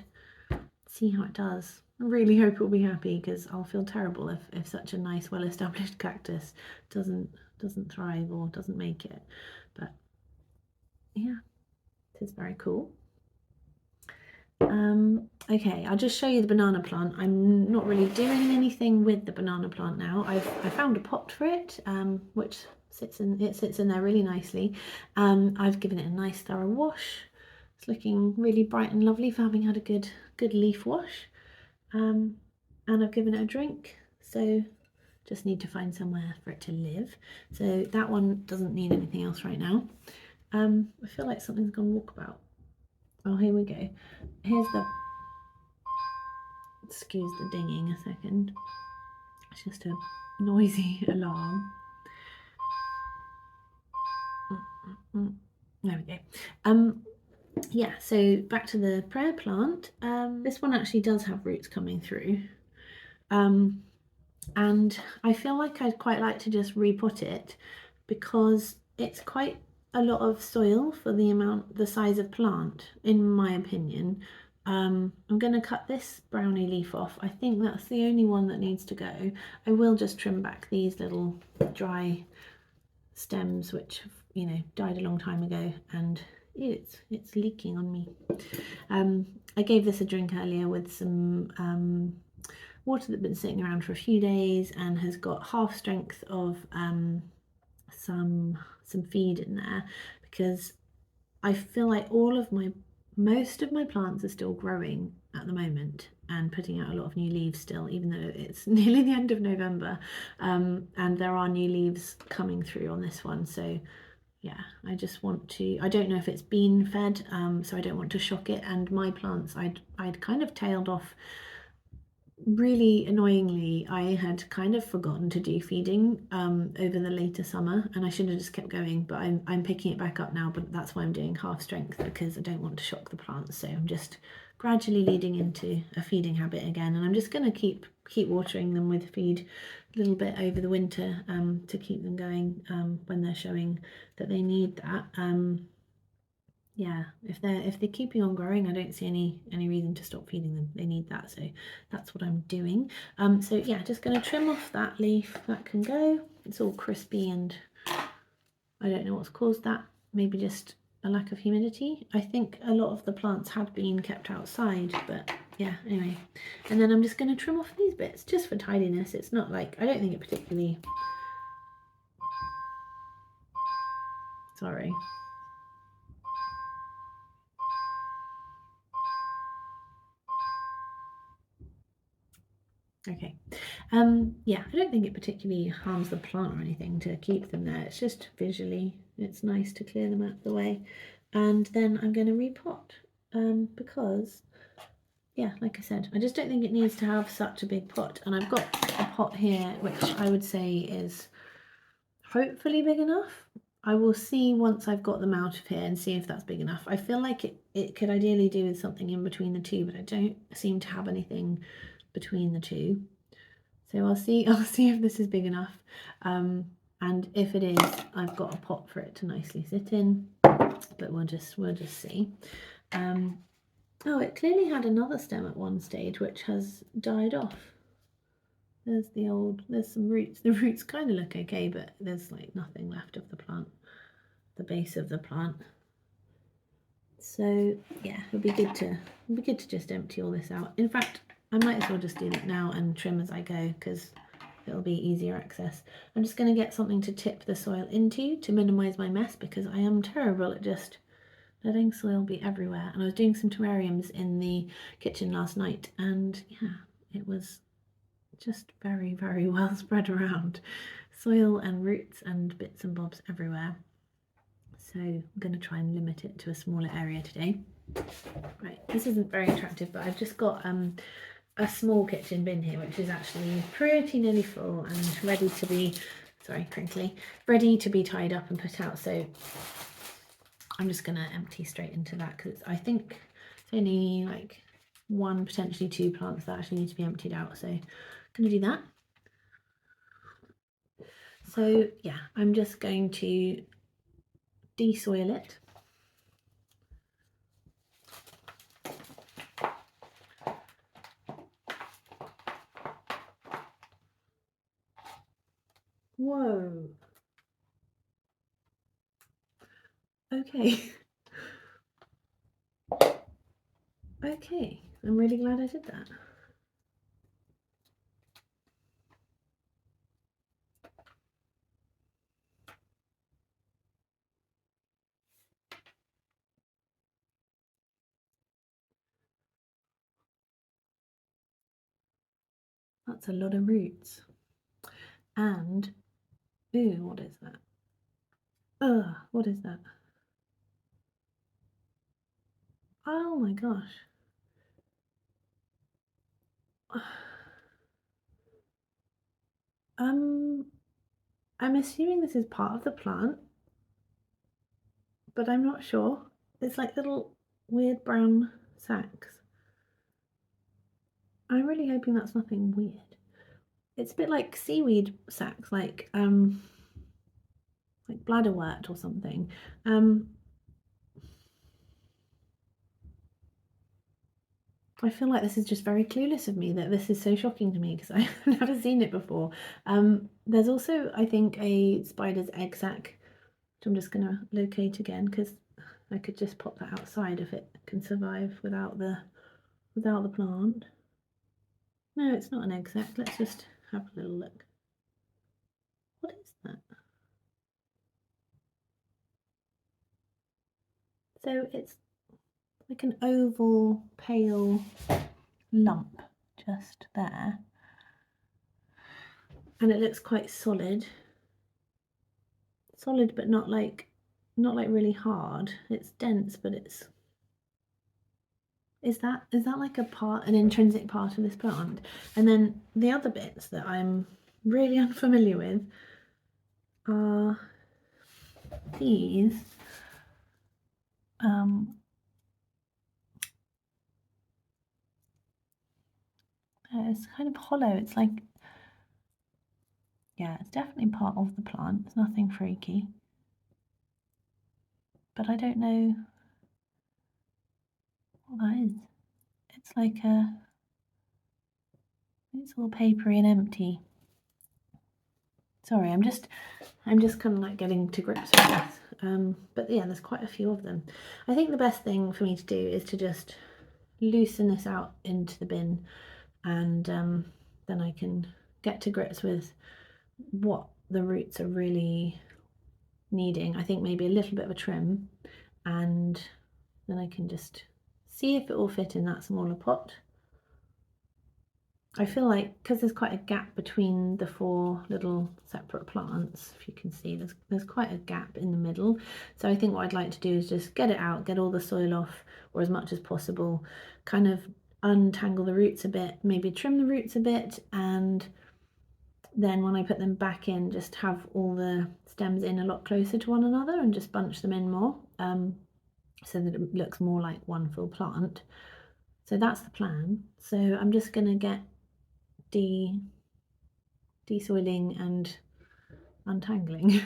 see how it does. I really hope it will be happy, because I'll feel terrible if such a nice, well-established cactus doesn't thrive or doesn't make it. But yeah, it is very cool. Okay, I'll just show you the banana plant. I'm not really doing anything with the banana plant now. I found a pot for it, which sits in there really nicely. I've given it a nice thorough wash. It's looking really bright and lovely for having had a good leaf wash. And I've given it a drink, so just need to find somewhere for it to live. So that one doesn't need anything else right now. I feel like something's gone walkabout. Oh, here we go. Here's the, excuse the dinging a second. It's just a noisy alarm. There we go. Yeah, so back to the prayer plant. This one actually does have roots coming through. And I feel like I'd quite like to just repot it because it's quite a lot of soil for the size of plant, in my opinion. I'm going to cut this brownie leaf off. I think that's the only one that needs to go. I will just trim back these little dry stems which have, you know, died a long time ago, and it's leaking on me. I gave this a drink earlier with some water that had been sitting around for a few days and has got half strength of some feed in there, because I feel like most of my plants are still growing at the moment and putting out a lot of new leaves still, even though it's nearly the end of November, and there are new leaves coming through on this one. So yeah, I just want to, I don't know if it's been fed, so I don't want to shock it. And my plants, I'd kind of tailed off. Really annoyingly, I had kind of forgotten to do feeding over the later summer, and I should have just kept going, but I'm picking it back up now. But that's why I'm doing half strength, because I don't want to shock the plants. So I'm just gradually leading into a feeding habit again, and I'm just going to keep watering them with feed a little bit over the winter to keep them going when they're showing that they need that. Yeah, if they're keeping on growing, I don't see any reason to stop feeding them. They need that, so that's what I'm doing. So yeah, just going to trim off that leaf. That can go. It's all crispy, and I don't know what's caused that. Maybe just a lack of humidity. I think a lot of the plants had been kept outside, but yeah, anyway. And then I'm just going to trim off these bits just for tidiness. It's not like, I don't think it particularly, sorry. Okay, yeah, I don't think it particularly harms the plant or anything to keep them there. It's just visually, it's nice to clear them out of the way. And then I'm going to repot because, yeah, like I said, I just don't think it needs to have such a big pot. And I've got a pot here, which I would say is hopefully big enough. I will see once I've got them out of here and see if that's big enough. I feel like it could ideally do with something in between the two, but I don't seem to have anything between the two. So I'll see if this is big enough, and if it is, I've got a pot for it to nicely sit in, but we'll just see. Oh, it clearly had another stem at one stage which has died off. There's some roots. The roots kind of look okay, but there's like nothing left of the plant, the base of the plant. So yeah, it'll be good to just empty all this out. In fact, I might as well just do that now and trim as I go, because it'll be easier access. I'm just going to get something to tip the soil into to minimize my mess, because I am terrible at just letting soil be everywhere. And I was doing some terrariums in the kitchen last night, and yeah, it was just very, very well spread around. Soil and roots and bits and bobs everywhere. So I'm going to try and limit it to a smaller area today. Right, this isn't very attractive, but I've just got a small kitchen bin here, which is actually pretty nearly full and ready to be, sorry, crinkly, ready to be tied up and put out. So I'm just going to empty straight into that, because I think it's only like one, potentially two plants that actually need to be emptied out. So I'm going to do that. So yeah, I'm just going to de-soil it. Whoa. Okay. Okay, I'm really glad I did that. That's a lot of roots. And, ooh, what is that? Ugh, what is that? Oh my gosh. I'm assuming this is part of the plant, but I'm not sure. It's like little weird brown sacs. I'm really hoping that's nothing weird. it's a bit like seaweed sacks, like bladderwort or something. I feel like this is just very clueless of me, that this is so shocking to me because I've never seen it before. There's also, I think, a spider's egg sac, which I'm just going to locate again because I could just pop that outside if it can survive without the plant. No, it's not an egg sac. Let's just have a little look. What is that? So it's like an oval, pale lump just there, and it looks quite solid. Solid, but not like really hard. It's dense, but it's is that like an intrinsic part of this plant? And then the other bits that I'm really unfamiliar with are these. It's kind of hollow. It's like, yeah, it's definitely part of the plant. It's nothing freaky, but I don't know what that is. It's like it's all papery and empty. Sorry, I'm just kind of like getting to grips with this. But yeah, there's quite a few of them. I think the best thing for me to do is to just loosen this out into the bin, and then I can get to grips with what the roots are really needing. I think maybe a little bit of a trim, and then I can just see if it will fit in that smaller pot. I feel like, because there's quite a gap between the 4 little separate plants, if you can see, there's quite a gap in the middle. So I think what I'd like to do is just get it out, get all the soil off, or as much as possible, kind of untangle the roots a bit, maybe trim the roots a bit, and then when I put them back in, just have all the stems in a lot closer to one another and just bunch them in more, so that it looks more like one full plant. So that's the plan. So I'm just going to get desoiling and untangling.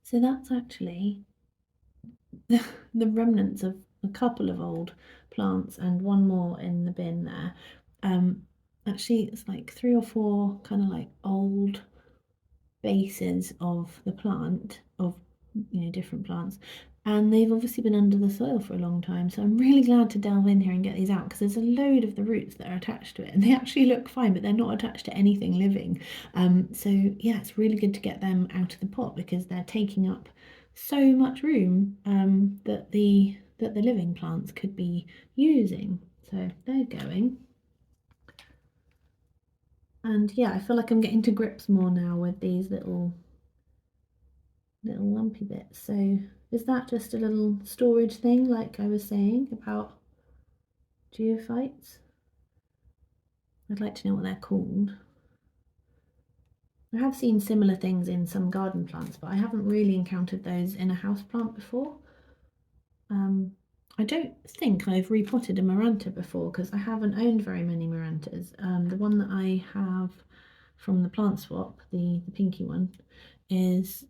So that's actually the remnants of a couple of old plants and one more in the bin there. Actually, it's like 3 or 4 kind of like old bases of the plant, of different plants, and they've obviously been under the soil for a long time. So I'm really glad to delve in here and get these out, because there's a load of the roots that are attached to it, and they actually look fine, but they're not attached to anything living. So yeah, it's really good to get them out of the pot, because they're taking up so much room that the living plants could be using. So they're going. And yeah, I feel like I'm getting to grips more now with these little lumpy bits. So is that just a little storage thing, like I was saying about geophytes? I'd like to know what they're called. I have seen similar things in some garden plants, but I haven't really encountered those in a house plant before. I don't think I've repotted a Maranta before, because I haven't owned very many Marantas. The one that I have from the plant swap, the pinky one, is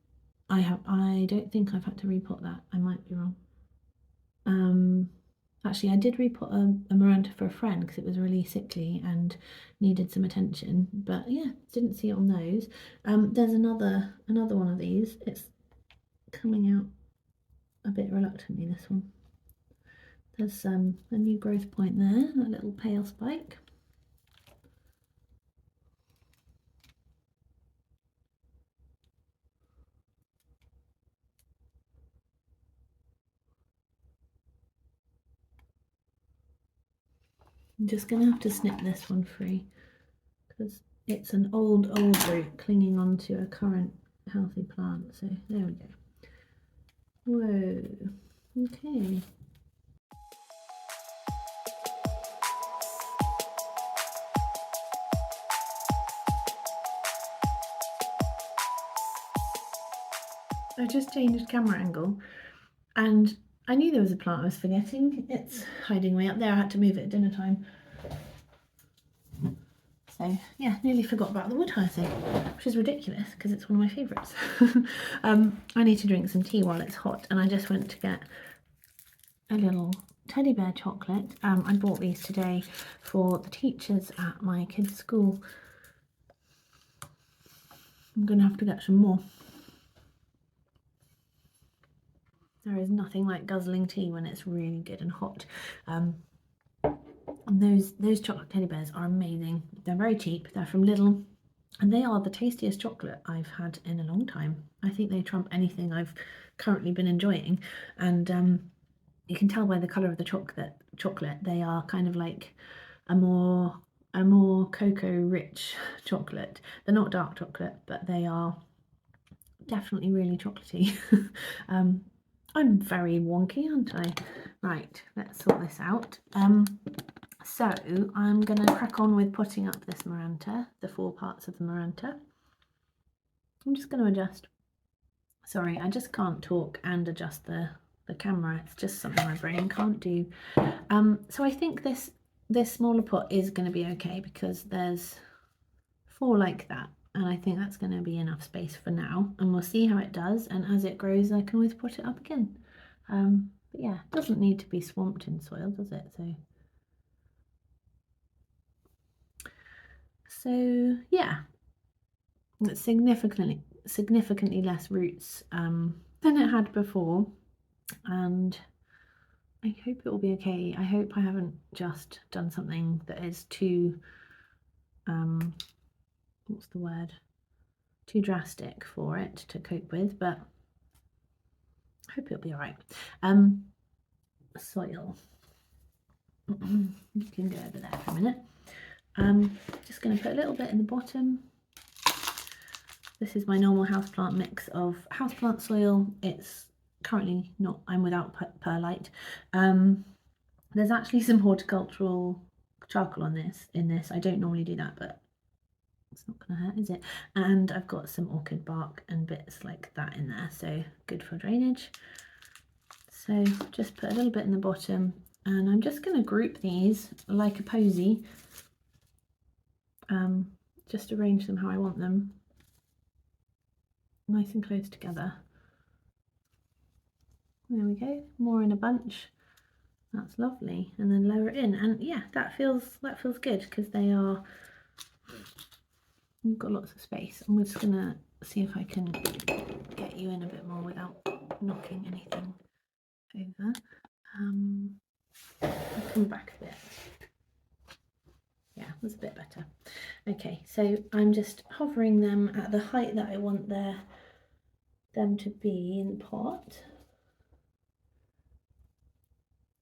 I don't think I've had to repot that. I might be wrong. Actually, I did repot a Miranda for a friend because it was really sickly and needed some attention, but yeah, didn't see it on those. There's another one of these. It's coming out a bit reluctantly, this one. There's a new growth point there, that little pale spike. I'm just going to have to snip this one free, because it's an old root clinging onto a current healthy plant. So there we go. Whoa, okay. I just changed camera angle and I knew there was a plant I was forgetting. It's hiding way up there. I had to move it at dinner time. So yeah, nearly forgot about the wood hyacinth, which is ridiculous because it's one of my favourites. I need to drink some tea while it's hot, and I just went to get a little teddy bear chocolate. I bought these today for the teachers at my kids' school. I'm going to have to get some more. There is nothing like guzzling tea when it's really good and hot. And those chocolate teddy bears are amazing. They're very cheap. They're from Lidl, and they are the tastiest chocolate I've had in a long time. I think they trump anything I've currently been enjoying. And you can tell by the colour of the chocolate they are kind of like a more cocoa rich chocolate. They're not dark chocolate, but they are definitely really chocolatey. I'm very wonky, aren't I? Right, let's sort this out. So I'm going to crack on with putting up this Maranta, the 4 parts of the Maranta. I'm just going to adjust. Sorry, I just can't talk and adjust the camera. It's just something my brain can't do. So I think this smaller pot is going to be okay because there's 4 like that, and I think that's going to be enough space for now, and we'll see how it does, and as it grows I can always put it up again. But yeah, it doesn't need to be swamped in soil, does it? So yeah, it's significantly less roots than it had before, and I hope it will be okay. I hope I haven't just done something that is too what's the word, too drastic for it to cope with, but I hope it'll be all right. Soil. You can go over there for a minute. Just going to put a little bit in the bottom. This is my normal houseplant mix of houseplant soil. It's currently not, I'm without perlite. There's actually some horticultural charcoal on in this. I don't normally do that, but it's not going to hurt, is it? And I've got some orchid bark and bits like that in there, so good for drainage. So just put a little bit in the bottom, and I'm just going to group these like a posy. Just arrange them how I want them, nice and close together. There we go, more in a bunch. That's lovely. And then lower it in, and yeah, that feels good because they are, you've got lots of space. And we're just gonna see if I can get you in a bit more without knocking anything over. I'll come back a bit. Yeah, that's a bit better. Okay, so I'm just hovering them at the height that I want them to be in the pot.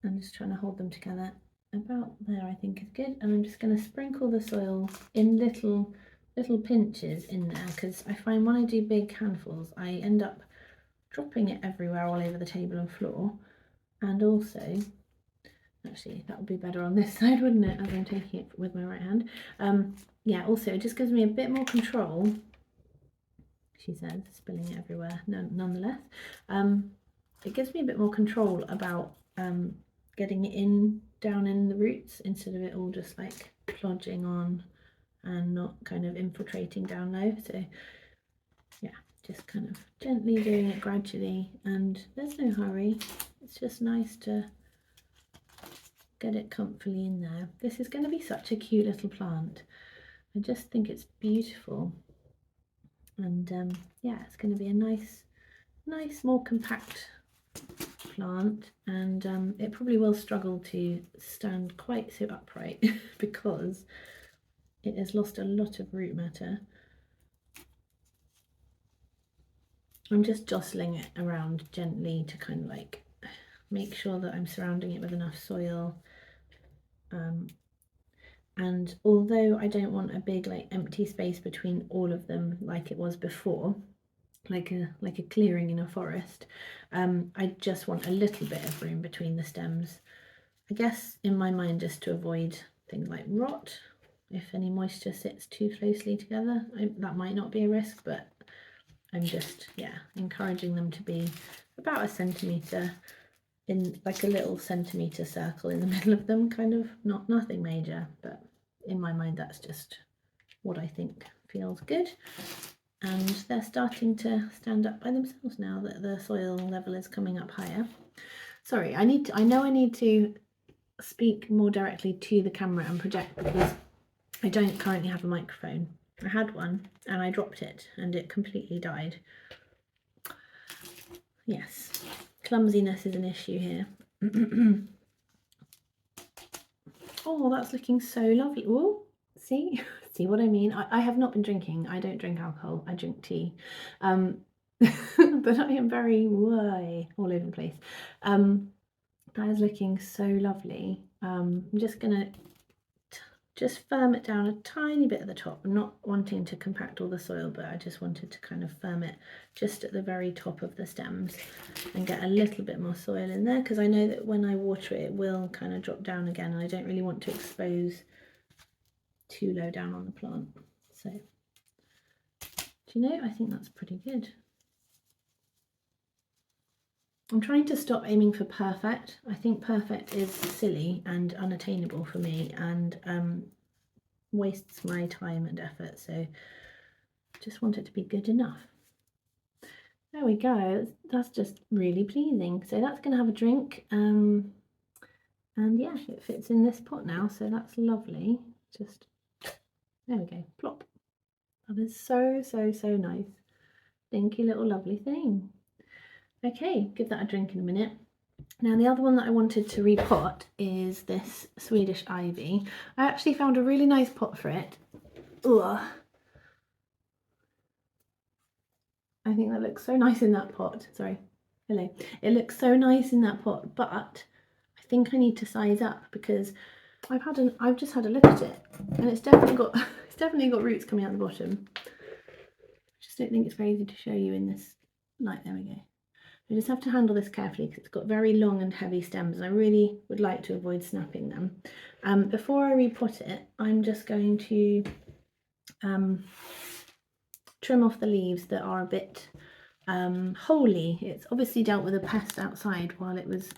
I'm just trying to hold them together. About there I think is good, and I'm just going to sprinkle the soil in little pinches in there, because I find when I do big handfuls I end up dropping it everywhere, all over the table and floor. And also, actually that would be better on this side, wouldn't it, as I'm taking it with my right hand. Yeah, also it just gives me a bit more control, she says, spilling it everywhere nonetheless. It gives me a bit more control about getting it down in the roots, instead of it all just like plodging on and not kind of infiltrating down low. So yeah, just kind of gently doing it gradually, and there's no hurry. It's just nice to get it comfortably in there. This is going to be such a cute little plant. I just think it's beautiful, and yeah, it's going to be a nice more compact plant, and it probably will struggle to stand quite so upright because it has lost a lot of root matter. I'm just jostling it around gently to kind of like make sure that I'm surrounding it with enough soil. And although I don't want a big like empty space between all of them like it was before, like a clearing in a forest, I just want a little bit of room between the stems. I guess in my mind, just to avoid things like rot. If any moisture sits too closely together, that might not be a risk, but I'm just, yeah, encouraging them to be about a centimetre, in like a little centimetre circle in the middle of them, kind of, nothing major, but in my mind that's just what I think feels good. And they're starting to stand up by themselves now that the soil level is coming up higher. Sorry, I know I need to speak more directly to the camera and project because I don't currently have a microphone. I had one and I dropped it and it completely died. Yes, clumsiness is an issue here. Oh, that's looking so lovely. Oh, see what I mean? I have not been drinking. I don't drink alcohol. I drink tea. But I am very way all over the place. That is looking so lovely. I'm just gonna just firm it down a tiny bit at the top. I'm not wanting to compact all the soil, but I just wanted to kind of firm it just at the very top of the stems and get a little bit more soil in there, because I know that when I water it, it will kind of drop down again, and I don't really want to expose too low down on the plant. So, do you know, I think that's pretty good. I'm trying to stop aiming for perfect. I think perfect is silly and unattainable for me, and wastes my time and effort, so just want it to be good enough. There we go. That's just really pleasing. So that's going to have a drink, and yeah, it fits in this pot now, so that's lovely. Just there we go, plop. That is so nice. Dinky little lovely thing. Okay, give that a drink in a minute. Now the other one that I wanted to repot is this Swedish ivy. I actually found a really nice pot for it. Ugh. I think that looks so nice in that pot. Sorry, hello. It looks so nice in that pot, but I think I need to size up because I've just had a look at it and it's definitely got roots coming out the bottom. I just don't think it's very easy to show you in this light. There we go. I just have to handle this carefully because it's got very long and heavy stems, and I really would like to avoid snapping them. Before I repot it, I'm just going to trim off the leaves that are a bit holy. It's obviously dealt with a pest outside while it was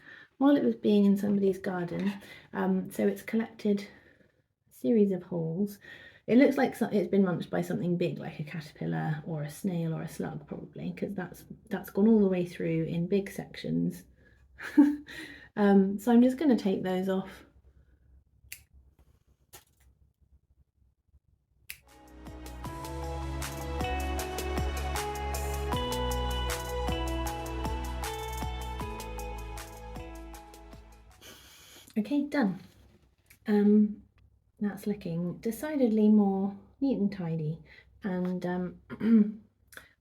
being in somebody's garden, so it's collected a series of holes. It looks like it's been munched by something big, like a caterpillar or a snail or a slug, probably, because that's gone all the way through in big sections. So I'm just going to take those off. Okay, done. That's looking decidedly more neat and tidy, and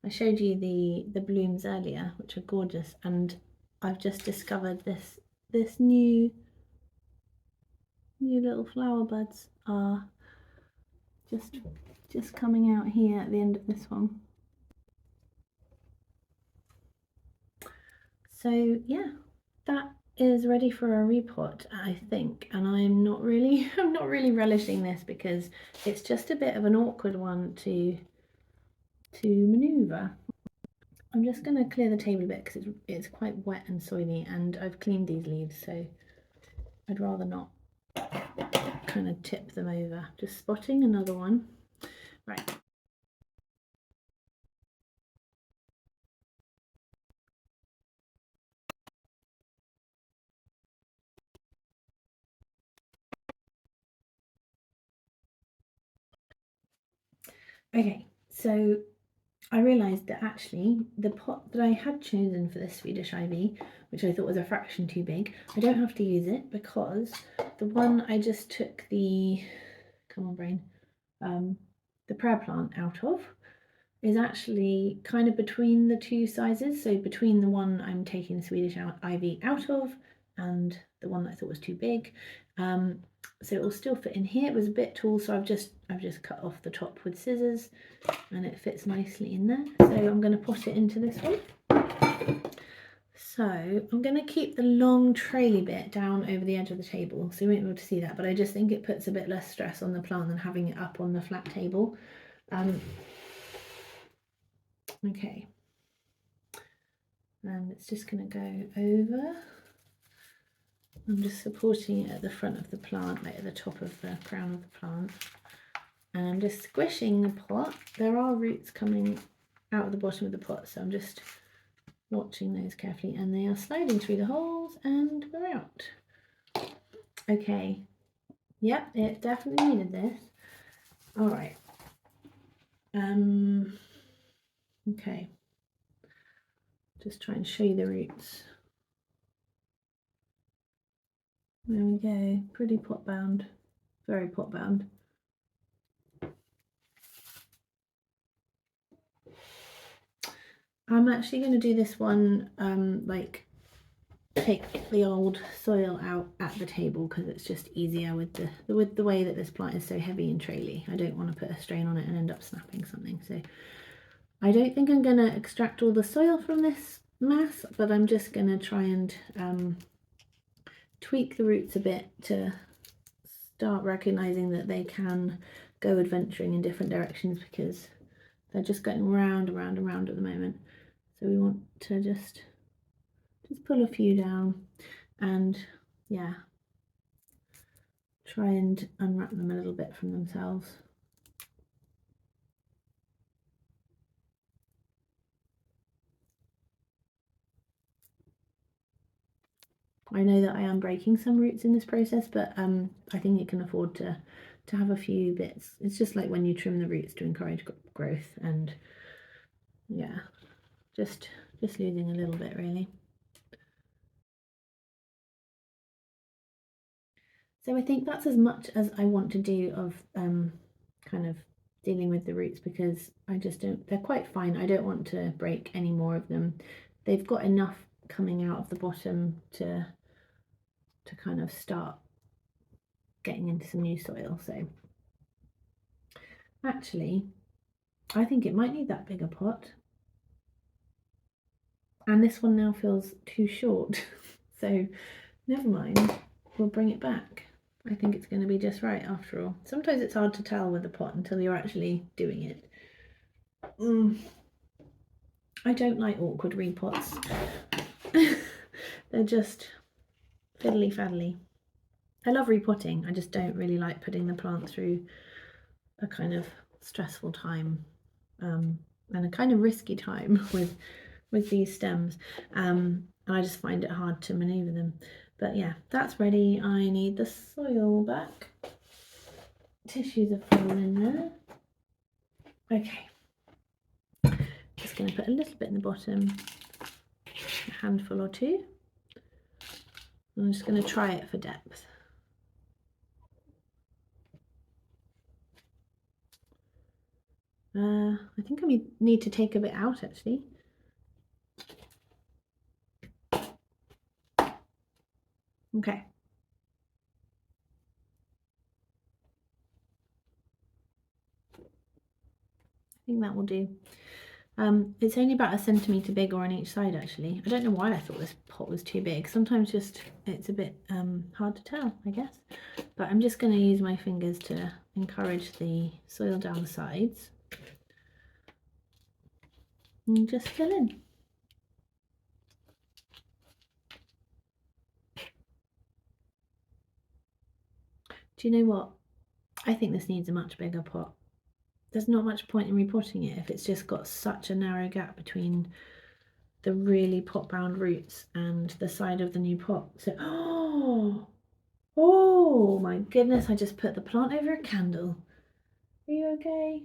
I showed you the blooms earlier, which are gorgeous, and I've just discovered this new little flower buds are just coming out here at the end of this one. So yeah, that is ready for a repot, I think, and I'm not really relishing this because it's just a bit of an awkward one to maneuver. I'm just going to clear the table a bit because it's quite wet and soily, and I've cleaned these leaves, so I'd rather not kind of tip them over. Just spotting another one. Right. Okay, so I realised that actually the pot that I had chosen for this Swedish ivy, which I thought was a fraction too big, I don't have to use it because the one I just took the, come on brain, the prayer plant out of is actually kind of between the two sizes. So between the one I'm taking the Swedish ivy out of and the one that I thought was too big. So it will still fit in here. It was a bit tall, so I've just cut off the top with scissors, and it fits nicely in there. So I'm going to put it into this one. So I'm going to keep the long traily bit down over the edge of the table, so you won't be able to see that, but I just think it puts a bit less stress on the plant than having it up on the flat table. Okay, and it's just going to go over. I'm just supporting it at the front of the plant, like at the top of the crown of the plant. And I'm just squishing the pot. There are roots coming out of the bottom of the pot, so I'm just watching those carefully, and they are sliding through the holes and they're out. Okay, yep, it definitely needed this. All right. Okay. Just try and show you the roots. There we go, pretty pot bound, very pot bound. I'm actually going to do this one like take the old soil out at the table, because it's just easier with the way that this plant is so heavy and traily. I don't want to put a strain on it and end up snapping something. So I don't think I'm going to extract all the soil from this mass, but I'm just going to try and tweak the roots a bit to start recognizing that they can go adventuring in different directions, because they're just going round and round and round at the moment. So we want to just pull a few down and, yeah, try and unwrap them a little bit from themselves. I know that I am breaking some roots in this process, but I think you can afford to have a few bits. It's just like when you trim the roots to encourage growth, and yeah, just losing a little bit really. So I think that's as much as I want to do of kind of dealing with the roots, because I just don't, they're quite fine. I don't want to break any more of them. They've got enough coming out of the bottom to kind of start getting into some new soil. So actually, I think it might need that bigger pot. And this one now feels too short. So never mind, we'll bring it back. I think it's going to be just right after all. Sometimes it's hard to tell with a pot until you're actually doing it. I don't like awkward repots. They're just fiddly faddly. I love repotting, I just don't really like putting the plant through a kind of stressful time and a kind of risky time with these stems, and I just find it hard to maneuver them. But yeah, that's ready. I need the soil back. Tissues are fallen in there. Okay, just going to put a little bit in the bottom, a handful or two. I'm just going to try it for depth. I think I need to take a bit out actually. Okay. I think that will do. It's only about 1 centimetre bigger on each side actually. I don't know why I thought this pot was too big. Sometimes just it's a bit hard to tell, I guess. But I'm just going to use my fingers to encourage the soil down the sides. And just fill in. Do you know what? I think this needs a much bigger pot. There's not much point in repotting it if it's just got such a narrow gap between the really pot bound roots and the side of the new pot. So, oh my goodness, I just put the plant over a candle. Are you okay?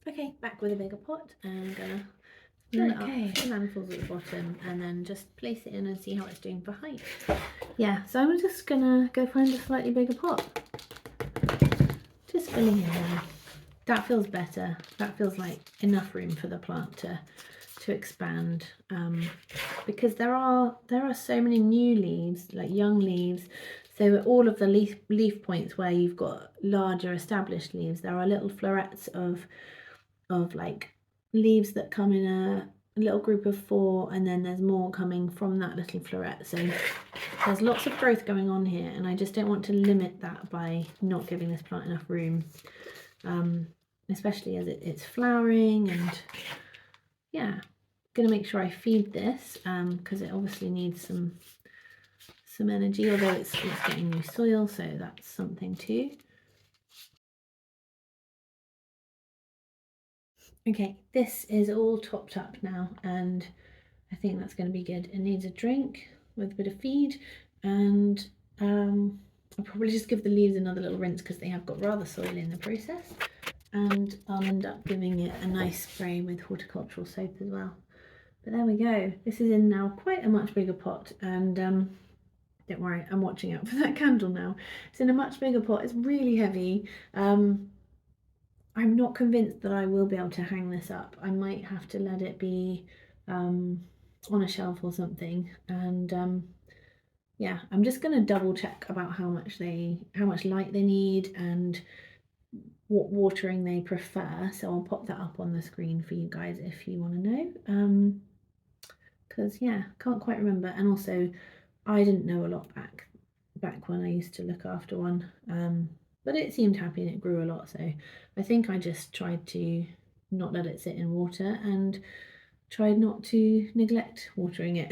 Okay, back with a bigger pot, and I'm gonna fill it up, two handfuls at the bottom, and then just place it in and see how it's doing for height. Yeah, so I'm just gonna go find a slightly bigger pot. Just filling in there. That feels better. That feels like enough room for the plant to to expand, because there are so many new leaves, like young leaves. So all of the leaf points where you've got larger established leaves, there are little florets of like leaves that come in a little group of 4, and then there's more coming from that little floret. So there's lots of growth going on here, and I just don't want to limit that by not giving this plant enough room, especially as it's flowering. And yeah, gonna make sure I feed this because it obviously needs some energy, although it's getting new soil, so that's something too. Okay, this is all topped up now, and I think that's going to be good. It needs a drink with a bit of feed, and I'll probably just give the leaves another little rinse because they have got rather soil in the process, and I'll end up giving it a nice spray with horticultural soap as well. But there we go. This is in now quite a much bigger pot, and don't worry, I'm watching out for that candle now. It's in a much bigger pot. It's really heavy. I'm not convinced that I will be able to hang this up. I might have to let it be on a shelf or something. And yeah, I'm just going to double check about how much light they need and what watering they prefer. So I'll pop that up on the screen for you guys if you want to know. Because yeah, can't quite remember. And also, I didn't know a lot back when I used to look after one. But it seemed happy and it grew a lot, so I think I just tried to not let it sit in water and tried not to neglect watering it.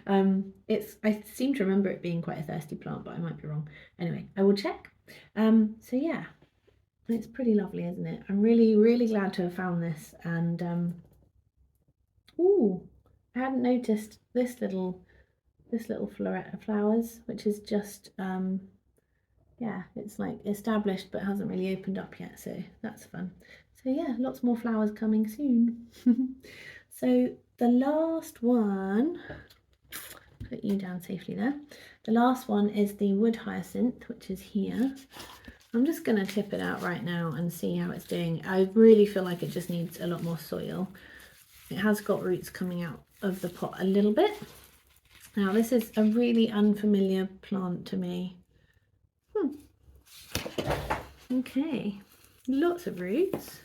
I seem to remember it being quite a thirsty plant, but I might be wrong. Anyway, I will check. So yeah, it's pretty lovely, isn't it? I'm really, really glad to have found this. And ooh, I hadn't noticed this little floret of flowers, which is just yeah, it's like established but hasn't really opened up yet, so that's fun. So yeah, lots more flowers coming soon. So the last one, put you down safely there. The last one is the wood hyacinth, which is here. I'm just going to tip it out right now and see how it's doing. I really feel like it just needs a lot more soil. It has got roots coming out of the pot a little bit. Now this is a really unfamiliar plant to me. Okay, lots of roots.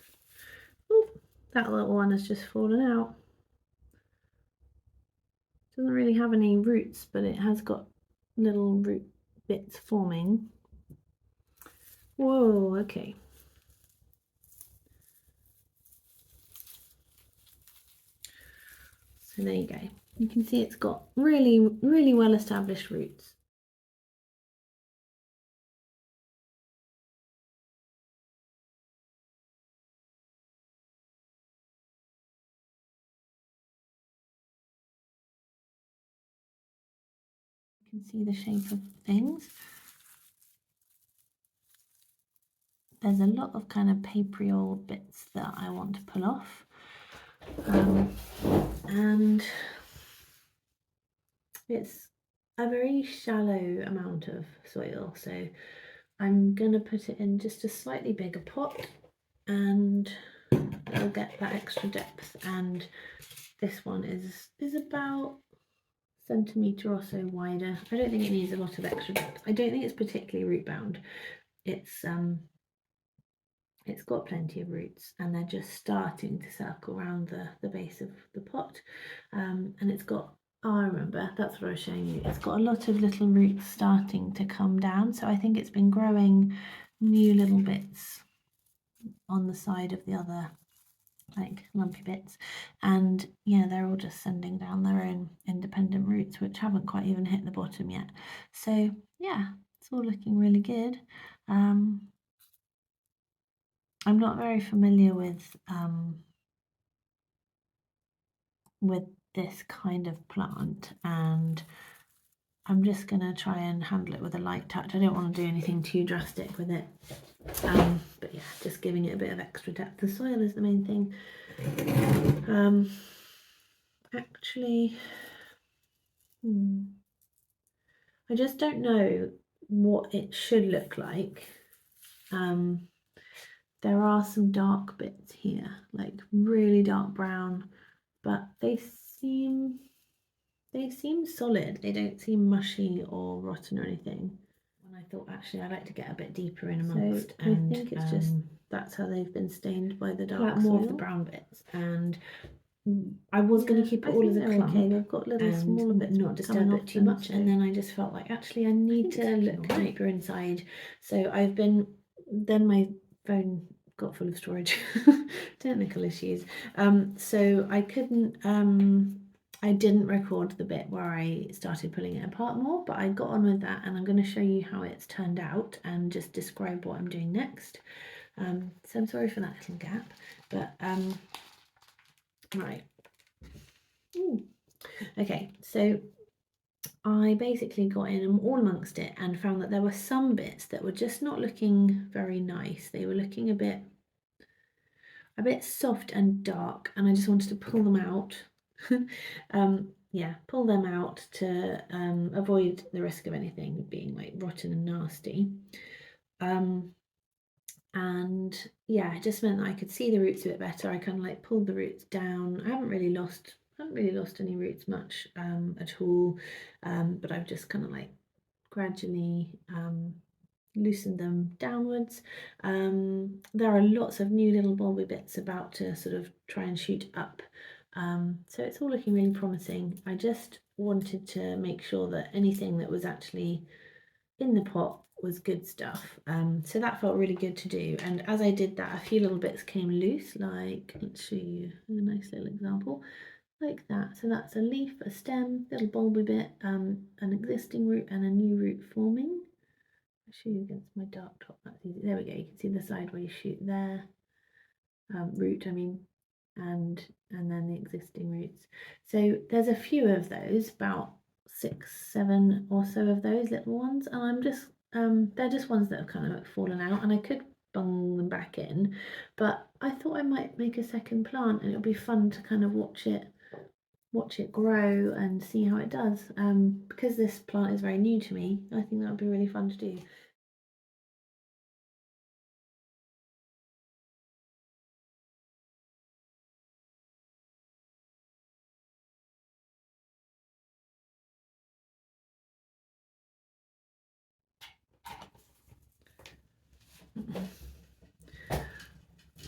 Oh, that little one has just fallen out. Doesn't really have any roots, but it has got little root bits forming. Whoa, okay. So there you go. You can see it's got really, really well established roots. You can see the shape of things. There's a lot of kind of papery old bits that I want to pull off. And it's a very shallow amount of soil, so I'm going to put it in just a slightly bigger pot and it'll get that extra depth. And this one is about a centimetre or so wider. I don't think it needs a lot of extra depth. I don't think it's particularly root bound. It's got plenty of roots and they're just starting to circle around the base of the pot. And it's got, oh, I remember, that's what I was showing you. It's got a lot of little roots starting to come down. So I think it's been growing new little bits on the side of the other like lumpy bits. And yeah, they're all just sending down their own independent roots, which haven't quite even hit the bottom yet. So yeah, it's all looking really good. I'm not very familiar with this kind of plant, and I'm just going to try and handle it with a light touch. I don't want to do anything too drastic with it, but yeah, just giving it a bit of extra depth. The soil is the main thing. Actually, I just don't know what it should look like. There are some dark bits here, like really dark brown, but they seem solid. They don't seem mushy or rotten or anything. And I thought actually I'd like to get a bit deeper in amongst, and I think it's just that's how they've been stained by the dark soil. More of the brown bits, and I was going to keep it all as a clump. Okay, they've got little smaller bits, not disturb it too much. And then I just felt like actually I need to look deeper inside. So I've been. Then my phone got full of storage, technical issues. So I couldn't. I didn't record the bit where I started pulling it apart more, but I got on with that, and I'm going to show you how it's turned out and just describe what I'm doing next. So I'm sorry for that little gap, but right. Ooh. Okay, so I basically got in all amongst it and found that there were some bits that were just not looking very nice. They were looking a bit soft and dark, and I just wanted to pull them out. Yeah, pull them out to avoid the risk of anything being like rotten and nasty. And yeah, it just meant that I could see the roots a bit better. I kind of like pulled the roots down. I haven't really lost any roots much at all, but I've just kind of like gradually loosened them downwards. There are lots of new little bulby bits about to sort of try and shoot up, so it's all looking really promising. I just wanted to make sure that anything that was actually in the pot was good stuff, so that felt really good to do. And as I did that, a few little bits came loose, like, let's show you a nice little example like that. So that's a leaf, a stem, little bulby bit, an existing root and a new root forming. I'll show you against my dark top, that's easy. There we go, you can see the side where you shoot there, root I mean, and then the existing roots. So there's a few of those, about 6, 7 or so of those little ones, and I'm just they're just ones that have kind of like fallen out, and I could bung them back in, but I thought I might make a second plant, and it'll be fun to kind of watch it grow and see how it does. Because this plant is very new to me, I think that would be really fun to do.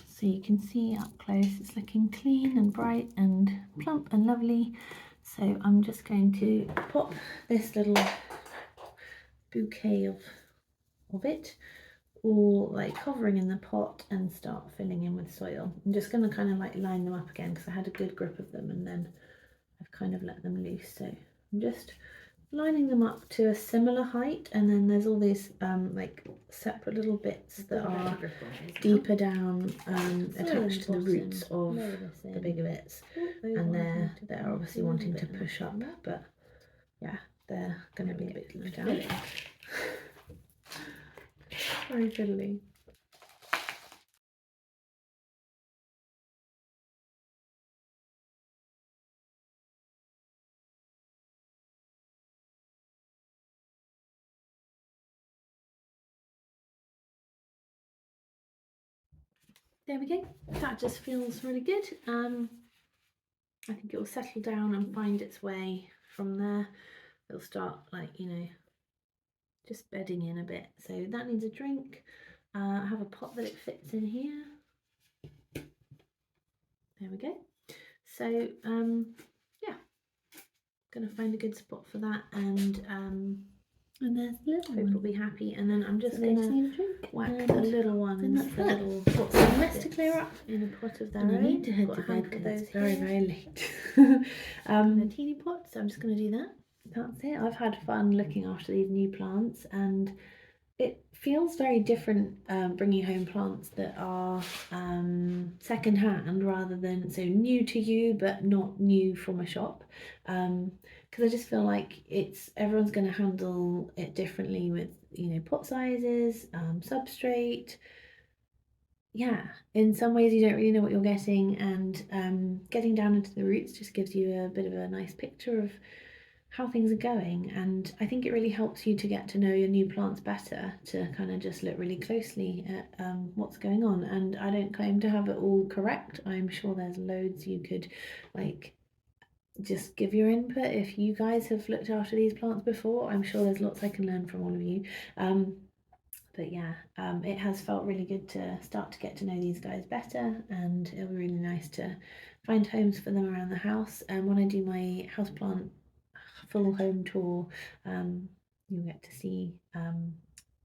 So you can see up close it's looking clean and bright and plump and lovely. So I'm just going to pop this little bouquet of it all like hovering in the pot and start filling in with soil. I'm just going to kind of like line them up again because I had a good grip of them, and then I've kind of let them loose. So I'm just lining them up to a similar height, and then there's all these like separate little bits that are deeper down, attached to the roots of the bigger bits, and they're obviously wanting to push up, but yeah, they're going to be a bit deeper down. Very fiddly. There we go, that just feels really good. I think it will settle down and find its way from there. It'll start like, you know, just bedding in a bit. So that needs a drink. I have a pot that it fits in here. There we go. So yeah, gonna find a good spot for that, and there's the little one. Hope it'll be happy. And then I'm just gonna whack the little ones, and that's the little got some mess to clear up in a pot of their own. I need to head to bed because it's very late. A teeny pot, so I'm just gonna do that. That's it. I've had fun looking after these new plants, and it feels very different bringing home plants that are second hand rather than so new to you but not new from a shop, because I just feel like everyone's going to handle it differently with, you know, pot sizes, substrate. Yeah, in some ways you don't really know what you're getting, and getting down into the roots just gives you a bit of a nice picture of how things are going, and I think it really helps you to get to know your new plants better, to kind of just look really closely at what's going on. And I don't claim to have it all correct. I'm sure there's loads you could like just give your input. If you guys have looked after these plants before, I'm sure there's lots I can learn from all of you. But yeah, it has felt really good to start to get to know these guys better, and it'll be really nice to find homes for them around the house. And when I do my houseplant full home tour, you'll get to see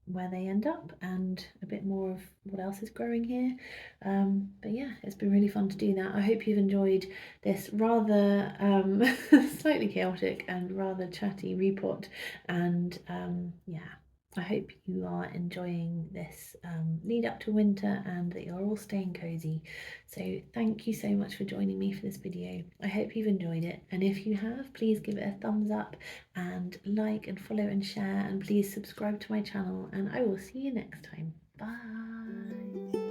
where they end up and a bit more of what else is growing here. But yeah, it's been really fun to do that. I hope you've enjoyed this rather slightly chaotic and rather chatty repot, and yeah, I hope you are enjoying this lead up to winter and that you're all staying cozy. So thank you so much for joining me for this video. I hope you've enjoyed it, and if you have, please give it a thumbs up and like and follow and share, and please subscribe to my channel, and I will see you next time. Bye.